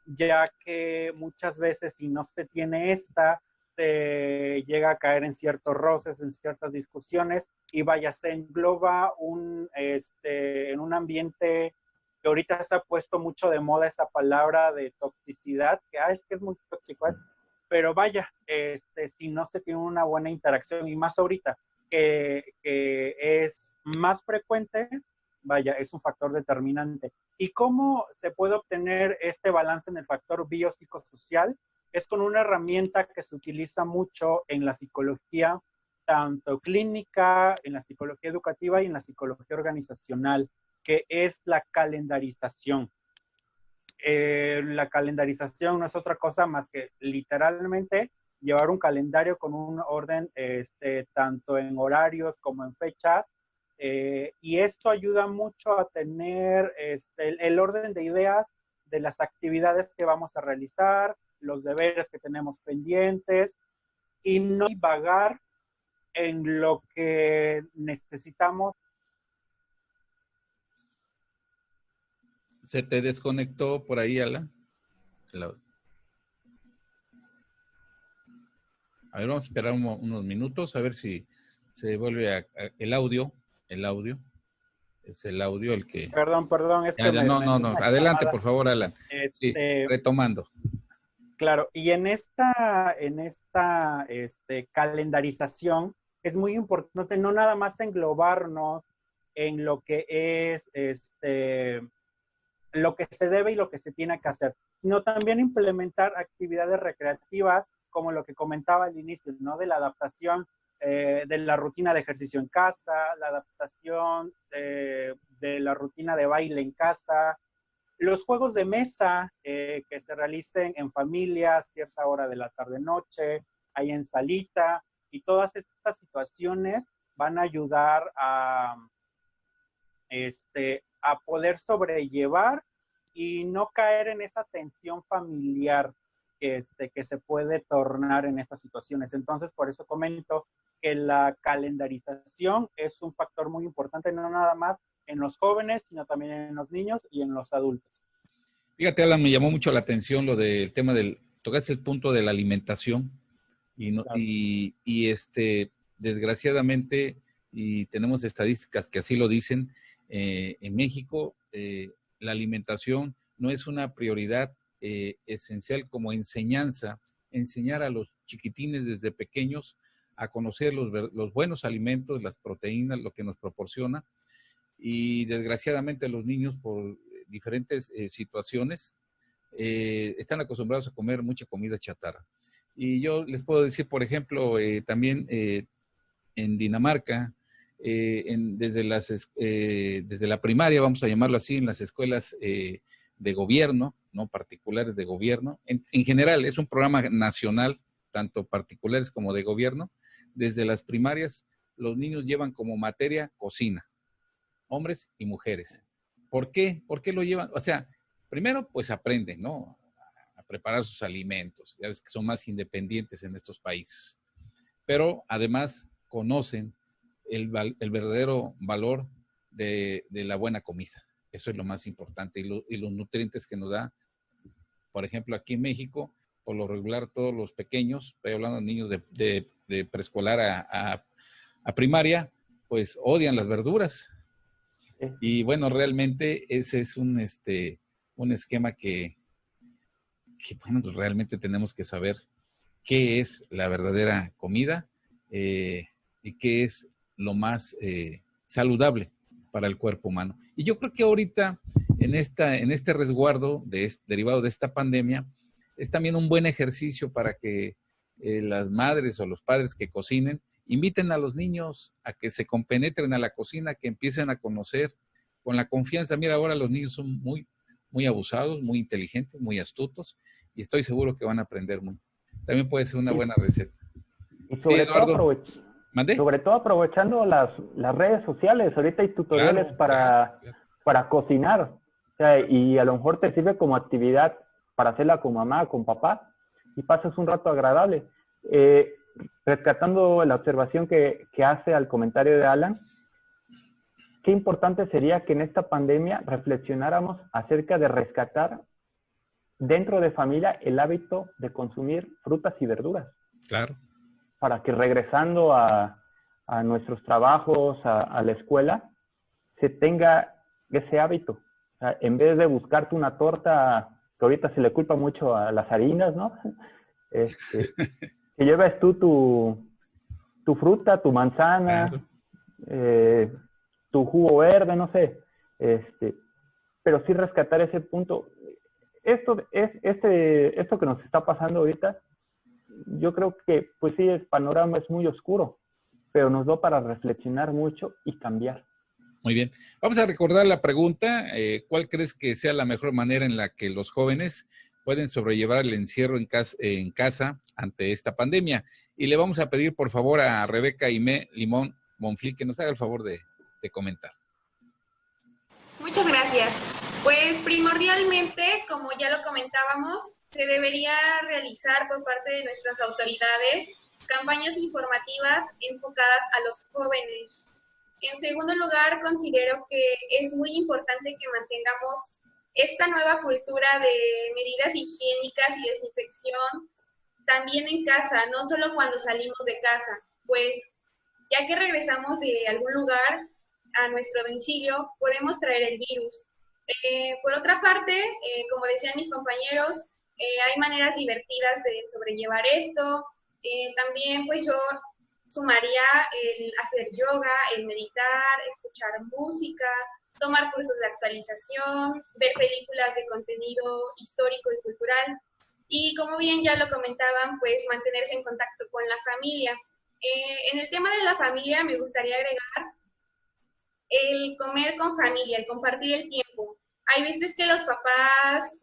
ya que muchas veces si no se tiene esta, se llega a caer en ciertos roces, en ciertas discusiones, y vaya, se engloba en un ambiente que ahorita se ha puesto mucho de moda esa palabra de toxicidad, que es que es muy tóxico, pero vaya, si no se tiene una buena interacción, y más ahorita, que es más frecuente, vaya, es un factor determinante. ¿Y cómo se puede obtener este balance en el factor biopsicosocial? Es con una herramienta que se utiliza mucho en la psicología, tanto clínica, en la psicología educativa y en la psicología organizacional, que es la calendarización. La calendarización no es otra cosa más que literalmente llevar un calendario con un orden tanto en horarios como en fechas, y esto ayuda mucho a tener el orden de ideas de las actividades que vamos a realizar, los deberes que tenemos pendientes, y no divagar en lo que necesitamos. ¿Se te desconectó por ahí, Alan? A ver, vamos a esperar unos minutos a ver si se vuelve el audio. El audio. Es el audio el que... Perdón, es que no. Adelante, por favor, Alan. Sí, retomando. Claro, y en esta calendarización es muy importante no nada más englobarnos en lo que es lo que se debe y lo que se tiene que hacer, sino también implementar actividades recreativas, como lo que comentaba al inicio, ¿no? De la adaptación de la rutina de ejercicio en casa, la adaptación de la rutina de baile en casa, los juegos de mesa que se realicen en familia a cierta hora de la tarde-noche, ahí en salita, y todas estas situaciones van a ayudar a poder sobrellevar y no caer en esa tensión familiar que se puede tornar en estas situaciones. Entonces, por eso comento que la calendarización es un factor muy importante, no nada más en los jóvenes, sino también en los niños y en los adultos. Fíjate, Alan, me llamó mucho la atención lo del tema tocaste el punto de la alimentación y desgraciadamente, y tenemos estadísticas que así lo dicen, en México la alimentación no es una prioridad esencial como enseñar a los chiquitines desde pequeños a conocer los buenos alimentos, las proteínas, lo que nos proporciona, y desgraciadamente los niños por diferentes situaciones están acostumbrados a comer mucha comida chatarra. Y yo les puedo decir, por ejemplo, también en Dinamarca, desde la primaria, vamos a llamarlo así, en las escuelas de gobierno, no particulares de gobierno, en general es un programa nacional, tanto particulares como de gobierno. Desde las primarias, los niños llevan como materia cocina, hombres y mujeres. ¿Por qué? ¿Por qué lo llevan? O sea, primero, pues aprenden, ¿no? A preparar sus alimentos. Ya ves que son más independientes en estos países. Pero además conocen el verdadero valor de la buena comida. Eso es lo más importante. Y los nutrientes que nos da, por ejemplo, aquí en México, por lo regular, todos los pequeños, estoy hablando de niños de preescolar a primaria, pues odian las verduras. Y bueno, realmente ese es un esquema que bueno, pues realmente tenemos que saber qué es la verdadera comida y qué es lo más saludable para el cuerpo humano. Y yo creo que ahorita, en este resguardo derivado de esta pandemia, es también un buen ejercicio para que las madres o los padres que cocinen inviten a los niños a que se compenetren a la cocina, que empiecen a conocer con la confianza. Mira, ahora los niños son muy abusados, muy inteligentes, muy astutos, y estoy seguro que van a aprender mucho. También puede ser una buena receta. Y Sí, Eduardo. ¿Mandé? Sobre todo aprovechando las redes sociales. Ahorita hay tutoriales para cocinar. O sea, y a lo mejor te sirve como actividad para hacerla con mamá, con papá, y pasas un rato agradable. Rescatando la observación que hace al comentario de Alan, qué importante sería que en esta pandemia reflexionáramos acerca de rescatar dentro de familia el hábito de consumir frutas y verduras. Claro. Para que regresando a nuestros trabajos, a la escuela, se tenga ese hábito. O sea, en vez de buscarte una torta, que ahorita se le culpa mucho a las harinas, ¿no? Que lleves tú tu fruta, tu manzana, claro, tu jugo verde, no sé. Pero sí rescatar ese punto. Esto que nos está pasando ahorita, yo creo que, pues sí, el panorama es muy oscuro, pero nos da para reflexionar mucho y cambiar. Muy bien. Vamos a recordar la pregunta. ¿Cuál crees que sea la mejor manera en la que los jóvenes pueden sobrellevar el encierro en casa ante esta pandemia? Y le vamos a pedir, por favor, a Rebeca Aimé Limón Monfil que nos haga el favor de comentar. Muchas gracias. Pues primordialmente, como ya lo comentábamos, se debería realizar por parte de nuestras autoridades campañas informativas enfocadas a los jóvenes. En segundo lugar, considero que es muy importante que mantengamos esta nueva cultura de medidas higiénicas y desinfección también en casa, no solo cuando salimos de casa, pues ya que regresamos de algún lugar a nuestro domicilio, podemos traer el virus. Por otra parte, como decían mis compañeros, hay maneras divertidas de sobrellevar esto. También pues yo sumaría el hacer yoga, el meditar, escuchar música, tomar cursos de actualización, ver películas de contenido histórico y cultural. Y como bien ya lo comentaban, pues mantenerse en contacto con la familia. En el tema de la familia me gustaría agregar el comer con familia, el compartir el tiempo. Hay veces que los papás,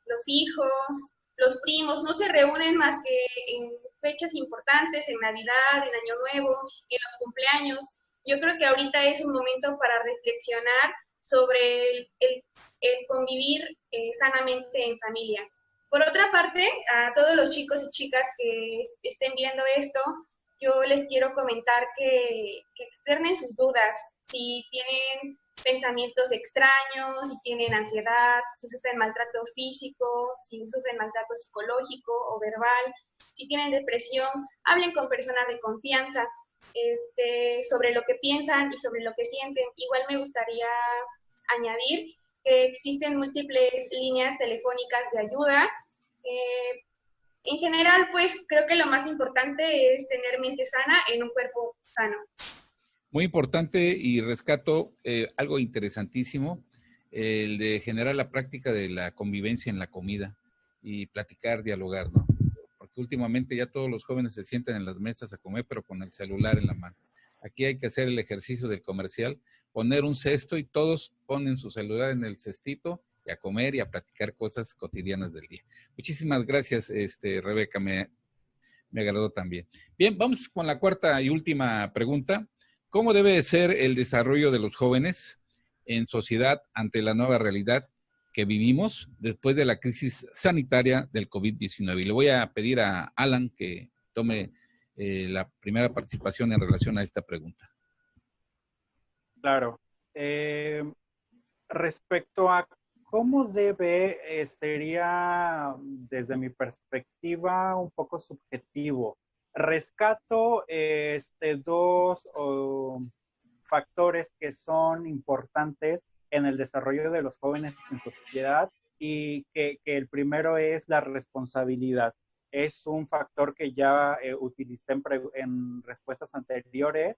los hijos, los primos no se reúnen más que en fechas importantes, en Navidad, en Año Nuevo, en los cumpleaños. Yo creo que ahorita es un momento para reflexionar sobre el convivir sanamente en familia. Por otra parte, a todos los chicos y chicas que estén viendo esto, yo les quiero comentar que externen sus dudas, si tienen pensamientos extraños, si tienen ansiedad, si sufren maltrato físico, si sufren maltrato psicológico o verbal, si tienen depresión, hablen con personas de confianza sobre lo que piensan y sobre lo que sienten. Igual me gustaría añadir que existen múltiples líneas telefónicas de ayuda. En general, pues creo que lo más importante es tener mente sana en un cuerpo sano. Muy importante, y rescato algo interesantísimo, el de generar la práctica de la convivencia en la comida y platicar, dialogar, ¿no? Porque últimamente ya todos los jóvenes se sientan en las mesas a comer, pero con el celular en la mano. Aquí hay que hacer el ejercicio del comercial, poner un cesto y todos ponen su celular en el cestito y a comer y a platicar cosas cotidianas del día. Muchísimas gracias, Rebeca, me agradó también. Bien, vamos con la cuarta y última pregunta. ¿Cómo debe ser el desarrollo de los jóvenes en sociedad ante la nueva realidad que vivimos después de la crisis sanitaria del COVID-19? Y le voy a pedir a Alan que tome la primera participación en relación a esta pregunta. Claro. Respecto a cómo debe, sería desde mi perspectiva un poco subjetivo. Rescato dos factores que son importantes en el desarrollo de los jóvenes en sociedad y que el primero es la responsabilidad. Es un factor que ya utilicé en respuestas anteriores,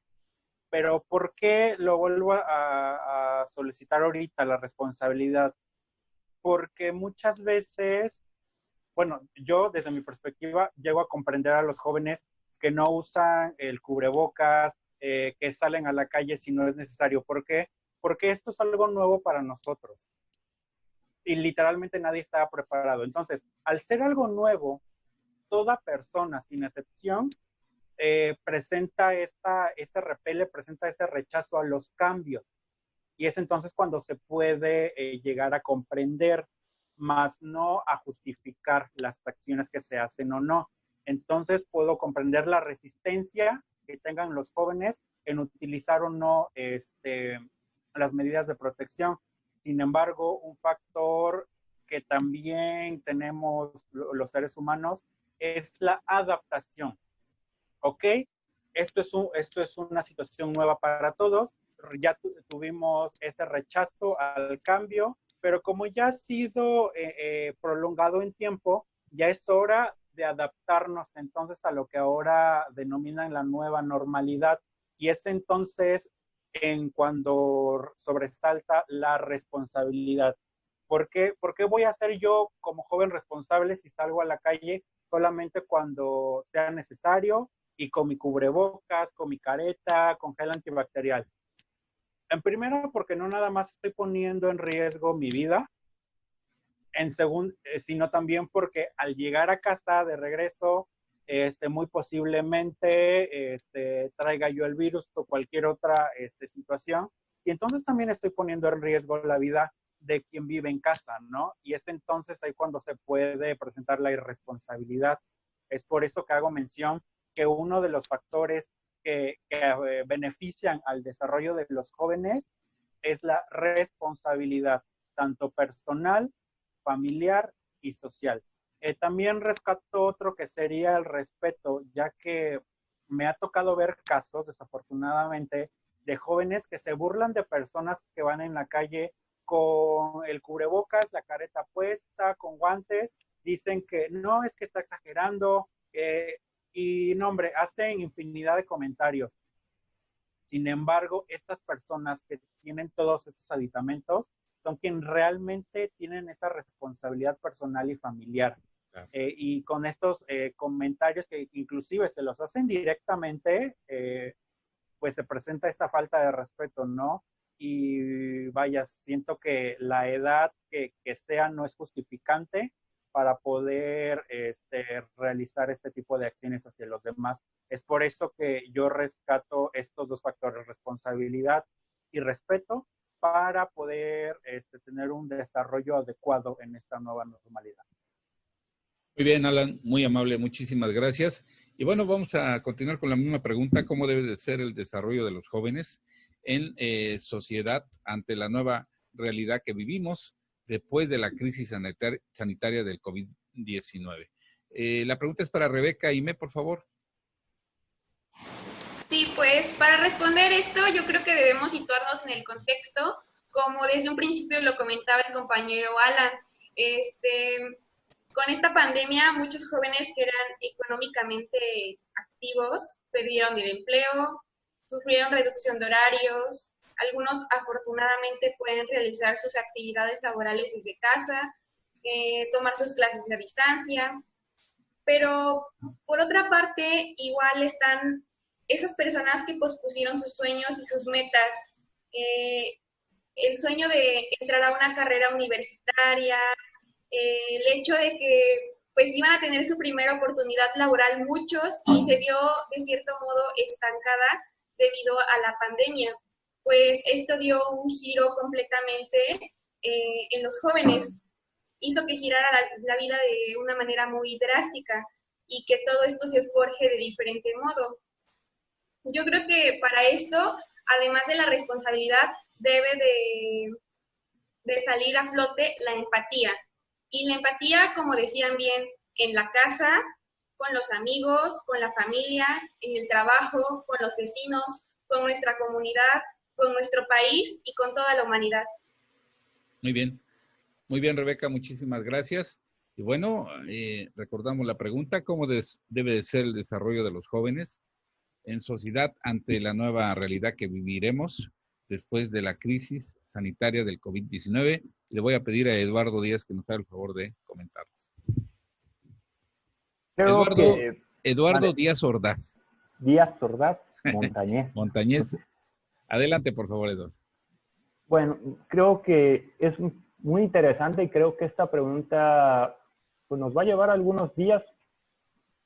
pero ¿por qué lo vuelvo a solicitar ahorita, la responsabilidad? Porque muchas veces bueno, yo desde mi perspectiva llego a comprender a los jóvenes que no usan el cubrebocas, que salen a la calle si no es necesario. ¿Por qué? Porque esto es algo nuevo para nosotros y literalmente nadie estaba preparado. Entonces, al ser algo nuevo, toda persona, sin excepción, presenta ese repele, presenta ese rechazo a los cambios. Y es entonces cuando se puede llegar a comprender, más no a justificar las acciones que se hacen o no. Entonces puedo comprender la resistencia que tengan los jóvenes en utilizar o no las medidas de protección. Sin embargo, un factor que también tenemos los seres humanos es la adaptación. ¿Ok? Esto es una situación nueva para todos. Ya tuvimos ese rechazo al cambio, pero como ya ha sido prolongado en tiempo, ya es hora de adaptarnos entonces a lo que ahora denominan la nueva normalidad. Y es entonces en cuando sobresalta la responsabilidad. ¿Por qué voy a ser yo como joven responsable si salgo a la calle solamente cuando sea necesario y con mi cubrebocas, con mi careta, con gel antibacterial? En primero, porque no nada más estoy poniendo en riesgo mi vida, sino también porque al llegar a casa de regreso, muy posiblemente traiga yo el virus o cualquier otra situación. Y entonces también estoy poniendo en riesgo la vida de quien vive en casa, ¿no? Y es entonces ahí cuando se puede presentar la irresponsabilidad. Es por eso que hago mención que uno de los factores que benefician al desarrollo de los jóvenes es la responsabilidad, tanto personal, familiar y social. También rescato otro que sería el respeto, ya que me ha tocado ver casos, desafortunadamente, de jóvenes que se burlan de personas que van en la calle con el cubrebocas, la careta puesta, con guantes, dicen que no, es que está exagerando, y no, hombre, hacen infinidad de comentarios. Sin embargo, estas personas que tienen todos estos aditamentos son quienes realmente tienen esta responsabilidad personal y familiar. Claro. Y con estos comentarios que inclusive se los hacen directamente, pues se presenta esta falta de respeto, ¿no? Y vaya, siento que la edad que sea no es justificante para poder realizar este tipo de acciones hacia los demás. Es por eso que yo rescato estos dos factores, responsabilidad y respeto, para poder tener un desarrollo adecuado en esta nueva normalidad. Muy bien, Alan, muy amable, muchísimas gracias. Y bueno, vamos a continuar con la misma pregunta: ¿cómo debe de ser el desarrollo de los jóvenes en sociedad ante la nueva realidad que vivimos después de la crisis sanitaria del COVID-19? La pregunta es para Rebeca. Aimé, por favor. Sí, pues para responder esto yo creo que debemos situarnos en el contexto, como desde un principio lo comentaba el compañero Alan. Con esta pandemia muchos jóvenes que eran económicamente activos perdieron el empleo, sufrieron reducción de horarios, algunos afortunadamente pueden realizar sus actividades laborales desde casa, tomar sus clases a distancia, pero por otra parte igual están esas personas que pospusieron sus sueños y sus metas, el sueño de entrar a una carrera universitaria, el hecho de que pues iban a tener su primera oportunidad laboral muchos y se vio de cierto modo estancada debido a la pandemia. Pues esto dio un giro completamente en los jóvenes, hizo que girara la vida de una manera muy drástica y que todo esto se forje de diferente modo. Yo creo que para esto, además de la responsabilidad, debe de salir a flote la empatía. Y la empatía, como decían bien, en la casa, con los amigos, con la familia, en el trabajo, con los vecinos, con nuestra comunidad, con nuestro país y con toda la humanidad. Muy bien, Rebeca, muchísimas gracias. Y bueno, recordamos la pregunta: ¿cómo debe de ser el desarrollo de los jóvenes en sociedad ante la nueva realidad que viviremos después de la crisis sanitaria del COVID-19? Le voy a pedir a Eduardo Díaz que nos haga el favor de comentar. Creo que... Eduardo Vale. Díaz Ordaz. Díaz Ordaz, Montañés. Montañés. Adelante, por favor, Eduardo. Bueno, creo que es muy interesante y creo que esta pregunta pues, nos va a llevar algunos días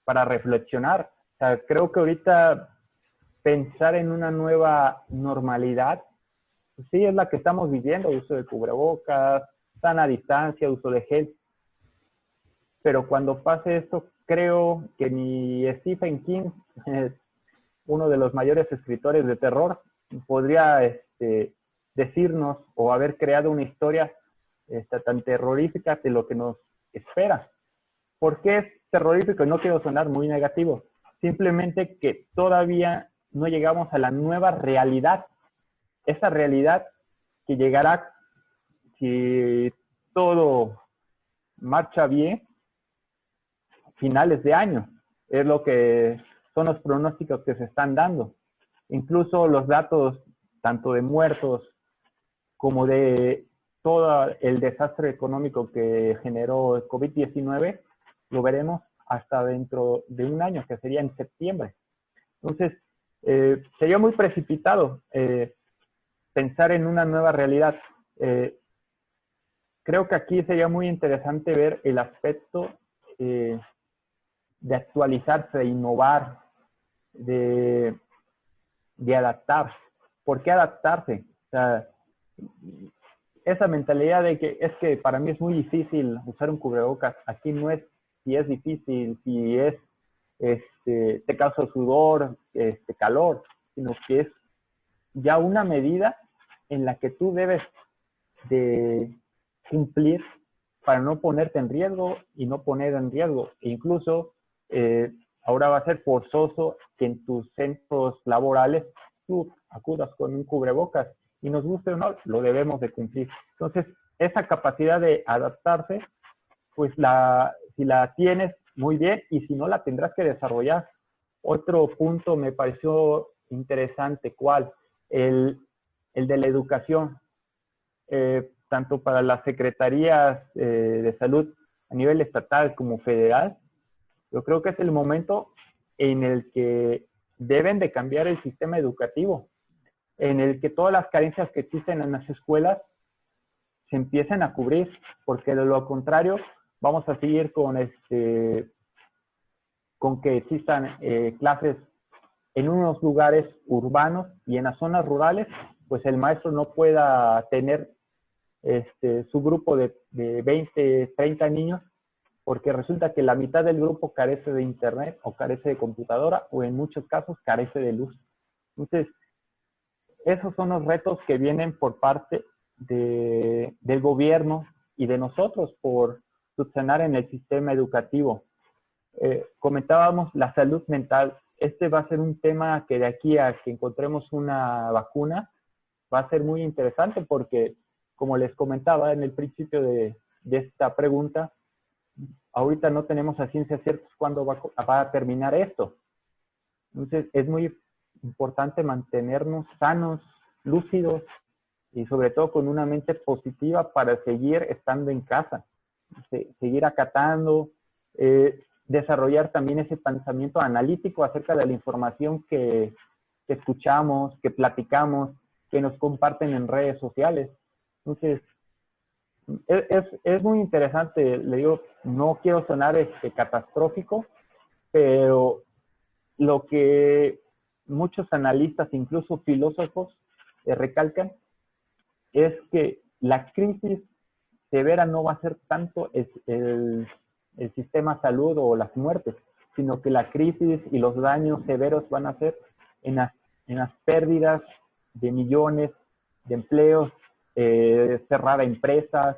para reflexionar. O sea, creo que ahorita pensar en una nueva normalidad, pues sí es la que estamos viviendo, uso de cubrebocas, sana distancia, uso de gel. Pero cuando pase esto, creo que ni Stephen King, uno de los mayores escritores de terror, podría decirnos o haber creado una historia tan terrorífica de lo que nos espera. ¿Por qué es terrorífico? No quiero sonar muy negativo. Simplemente que todavía no llegamos a la nueva realidad. Esa realidad que llegará si todo marcha bien, finales de año. Es lo que son los pronósticos que se están dando. Incluso los datos, tanto de muertos como de todo el desastre económico que generó el COVID-19, lo veremos hasta dentro de un año, que sería en septiembre. Entonces, sería muy precipitado pensar en una nueva realidad. Creo que aquí sería muy interesante ver el aspecto de actualizarse, de innovar, de adaptar. ¿Por qué adaptarse? O sea, esa mentalidad de que es que para mí es muy difícil usar un cubrebocas, aquí no es si es difícil, si es te causa sudor, calor, sino que es ya una medida en la que tú debes de cumplir para no ponerte en riesgo y no poner en riesgo. E incluso ahora va a ser forzoso que en tus centros laborales tú acudas con un cubrebocas y nos guste o no, lo debemos de cumplir. Entonces, esa capacidad de adaptarse, pues si la tienes, muy bien, y si no, la tendrás que desarrollar. Otro punto me pareció interesante, ¿cuál? El de la educación. Tanto para las secretarías de salud a nivel estatal como federal, yo creo que es el momento en el que deben de cambiar el sistema educativo, en el que todas las carencias que existen en las escuelas se empiecen a cubrir, porque de lo contrario vamos a seguir con que existan clases en unos lugares urbanos y en las zonas rurales, pues el maestro no pueda tener su grupo de 20, 30 niños, porque resulta que la mitad del grupo carece de internet o carece de computadora o en muchos casos carece de luz. Entonces, esos son los retos que vienen por parte del gobierno y de nosotros por subsanar en el sistema educativo. Comentábamos la salud mental. Este va a ser un tema que de aquí a que encontremos una vacuna va a ser muy interesante porque, como les comentaba en el principio de esta pregunta, ahorita no tenemos a ciencia cierta cuándo va a terminar esto. Entonces es muy importante mantenernos sanos, lúcidos y sobre todo con una mente positiva para seguir estando en casa, seguir acatando, desarrollar también ese pensamiento analítico acerca de la información que escuchamos, que platicamos, que nos comparten en redes sociales. Entonces, es muy interesante, le digo, no quiero sonar catastrófico, pero lo que muchos analistas, incluso filósofos, recalcan, es que la crisis severa no va a ser tanto el sistema salud o las muertes, sino que la crisis y los daños severos van a ser en las pérdidas de millones de empleos, cerrar empresas,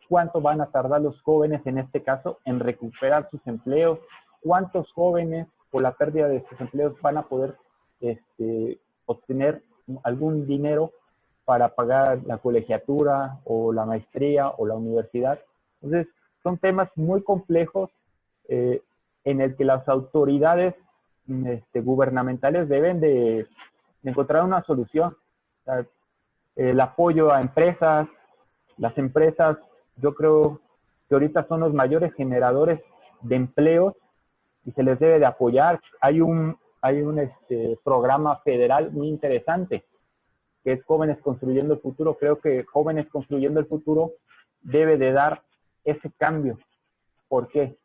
cuánto van a tardar los jóvenes en este caso en recuperar sus empleos, cuántos jóvenes por la pérdida de sus empleos van a poder obtener algún dinero para pagar la colegiatura o la maestría o la universidad. Entonces, son temas muy complejos en el que las autoridades gubernamentales deben de encontrar una solución. O sea, el apoyo a empresas, las empresas, yo creo que ahorita son los mayores generadores de empleos y se les debe de apoyar. Hay un programa federal muy interesante, que es Jóvenes Construyendo el Futuro. Creo que Jóvenes Construyendo el Futuro debe de dar ese cambio. ¿Por qué?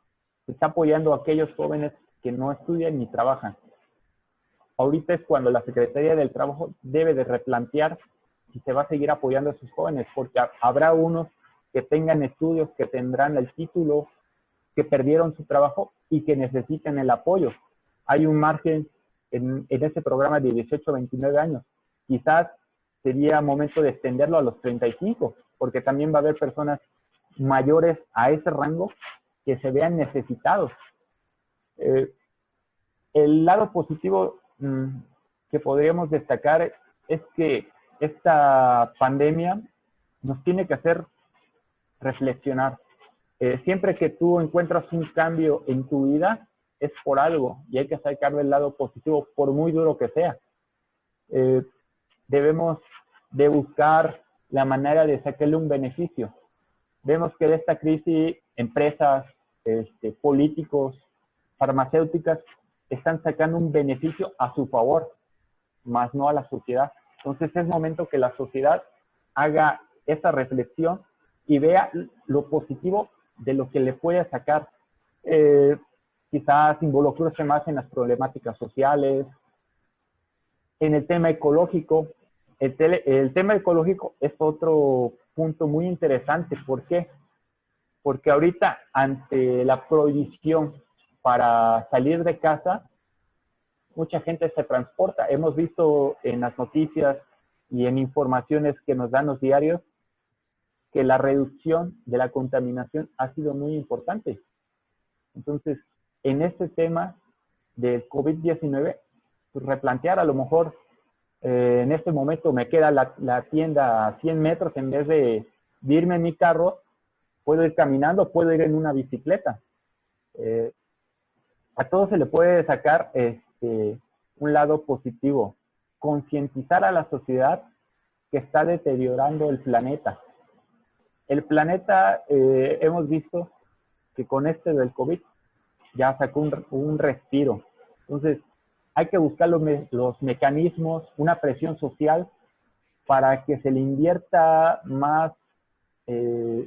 Se está apoyando a aquellos jóvenes que no estudian ni trabajan. Ahorita es cuando la Secretaría del Trabajo debe de replantear si se va a seguir apoyando a sus jóvenes, porque habrá unos que tengan estudios, que tendrán el título, que perdieron su trabajo y que necesitan el apoyo. Hay un margen en este programa de 18 a 29 años. Quizás sería momento de extenderlo a los 35, porque también va a haber personas mayores a ese rango que se vean necesitados. El lado positivo que podríamos destacar es que esta pandemia nos tiene que hacer reflexionar. Siempre que tú encuentras un cambio en tu vida, es por algo, y hay que sacarle el lado positivo, por muy duro que sea. Debemos de buscar la manera de sacarle un beneficio. Vemos que de esta crisis, empresas, políticos, farmacéuticas, están sacando un beneficio a su favor, más no a la sociedad. Entonces es momento que la sociedad haga esa reflexión y vea lo positivo de lo que le puede sacar. Quizás involucrarse más en las problemáticas sociales, en el tema ecológico. El tema ecológico es otro punto muy interesante. ¿Por qué? Porque ahorita, ante la prohibición para salir de casa, mucha gente se transporta. Hemos visto en las noticias y en informaciones que nos dan los diarios que la reducción de la contaminación ha sido muy importante. Entonces, en este tema del COVID-19, pues replantear a lo mejor, en este momento me queda la tienda a 100 metros, en vez de irme en mi carro, puedo ir caminando, puedo ir en una bicicleta. A todo se le puede sacar un lado positivo. Concientizar a la sociedad que está deteriorando el planeta. El planeta, hemos visto que con del COVID ya sacó un respiro. Entonces, hay que buscar los mecanismos, una presión social para que se le invierta más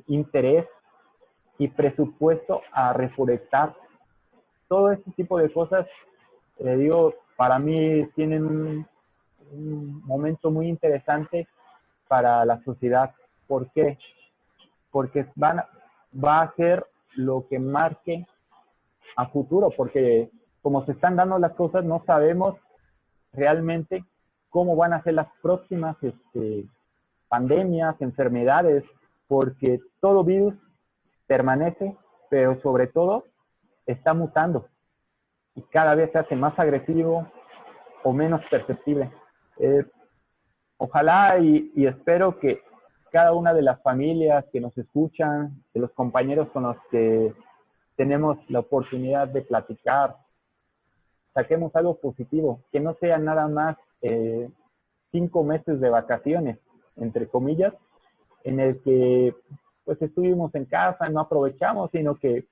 interés y presupuesto a reforestar. Todo este tipo de cosas, para mí tienen un momento muy interesante para la sociedad. ¿Por qué? Porque va a ser lo que marque a futuro, porque como se están dando las cosas, no sabemos realmente cómo van a ser las próximas pandemias, enfermedades, porque todo virus permanece, pero sobre todo está mutando y cada vez se hace más agresivo o menos perceptible. Ojalá y espero que cada una de las familias que nos escuchan, de los compañeros con los que tenemos la oportunidad de platicar, saquemos algo positivo, que no sea nada más 5 meses de vacaciones, entre comillas, en el que pues estuvimos en casa, no aprovechamos, sino que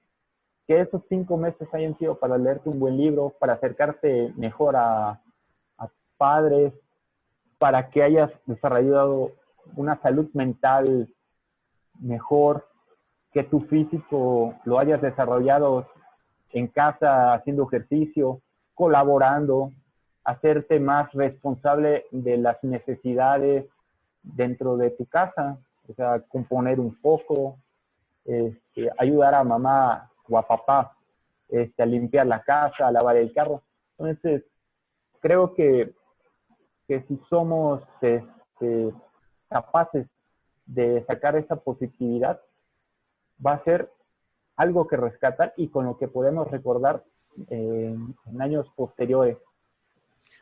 esos 5 meses hayan sido para leerte un buen libro, para acercarte mejor a padres, para que hayas desarrollado una salud mental mejor, que tu físico lo hayas desarrollado en casa, haciendo ejercicio, colaborando, hacerte más responsable de las necesidades dentro de tu casa, o sea, componer un poco, ayudar a mamá o a papá a limpiar la casa, a lavar el carro. Entonces, creo que si somos capaces de sacar esa positividad, va a ser algo que rescatar y con lo que podemos recordar en años posteriores.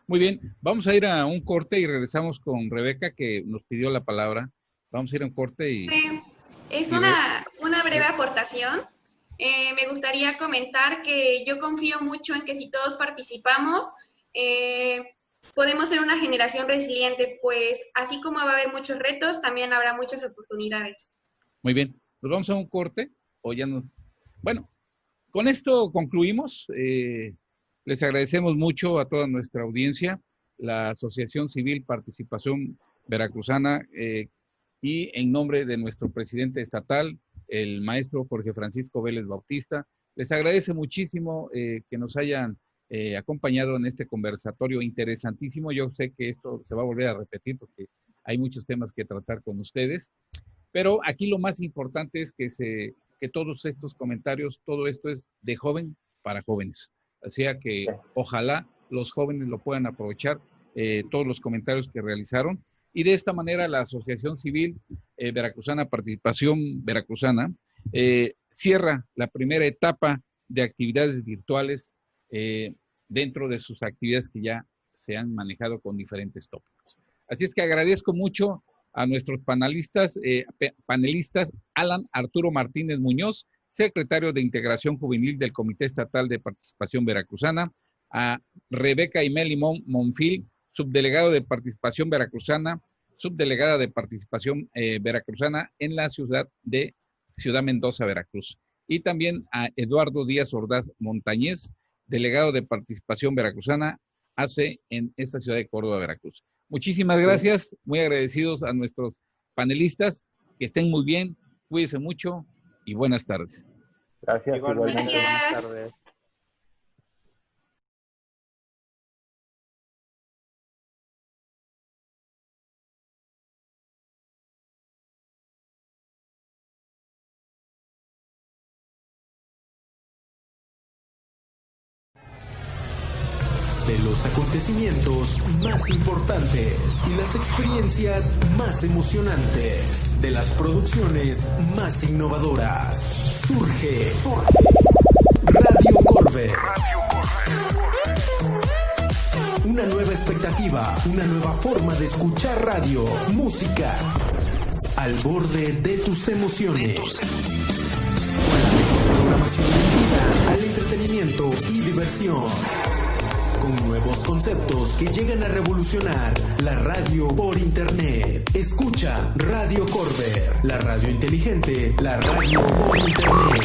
Muy bien, vamos a ir a un corte y regresamos con Rebeca, que nos pidió la palabra. Vamos a ir a un corte y... Sí, es una breve aportación. Me gustaría comentar que yo confío mucho en que si todos participamos, podemos ser una generación resiliente, pues así como va a haber muchos retos, también habrá muchas oportunidades. Muy bien, nos vamos a un corte o ya no. Bueno, con esto concluimos. Les agradecemos mucho a toda nuestra audiencia, la Asociación Civil Participación Veracruzana, y en nombre de nuestro presidente estatal, el maestro Jorge Francisco Vélez Bautista, les agradece muchísimo que nos hayan acompañado en este conversatorio interesantísimo. Yo sé que esto se va a volver a repetir porque hay muchos temas que tratar con ustedes, pero aquí lo más importante es que todos estos comentarios, todo esto es de joven para jóvenes. Así que ojalá los jóvenes lo puedan aprovechar, todos los comentarios que realizaron. Y de esta manera la Asociación Civil Veracruzana Participación Veracruzana cierra la primera etapa de actividades virtuales dentro de sus actividades que ya se han manejado con diferentes tópicos. Así es que agradezco mucho a nuestros panelistas, Alan Arturo Martínez Muñoz, secretario de Integración Juvenil del Comité Estatal de Participación Veracruzana, a Rebeca Imeli Monfil, subdelegado de Participación Veracruzana, subdelegada de Participación Veracruzana en la Ciudad Mendoza, Veracruz. Y también a Eduardo Díaz Ordaz Montañez, delegado de Participación Veracruzana, ACE en esta ciudad de Córdoba, Veracruz. Muchísimas gracias, muy agradecidos a nuestros panelistas, que estén muy bien, cuídense mucho y buenas tardes. Gracias. Igualmente, Gracias. buenas tardes. De los acontecimientos más importantes y las experiencias más emocionantes, de las producciones más innovadoras, surge Radio Corver. Una nueva expectativa, una nueva forma de escuchar radio, música, al borde de tus emociones. Con la mejor programación dirigida al entretenimiento y diversión. Con nuevos conceptos que llegan a revolucionar la radio por internet. Escucha Radio Corver, la radio inteligente, la radio por internet.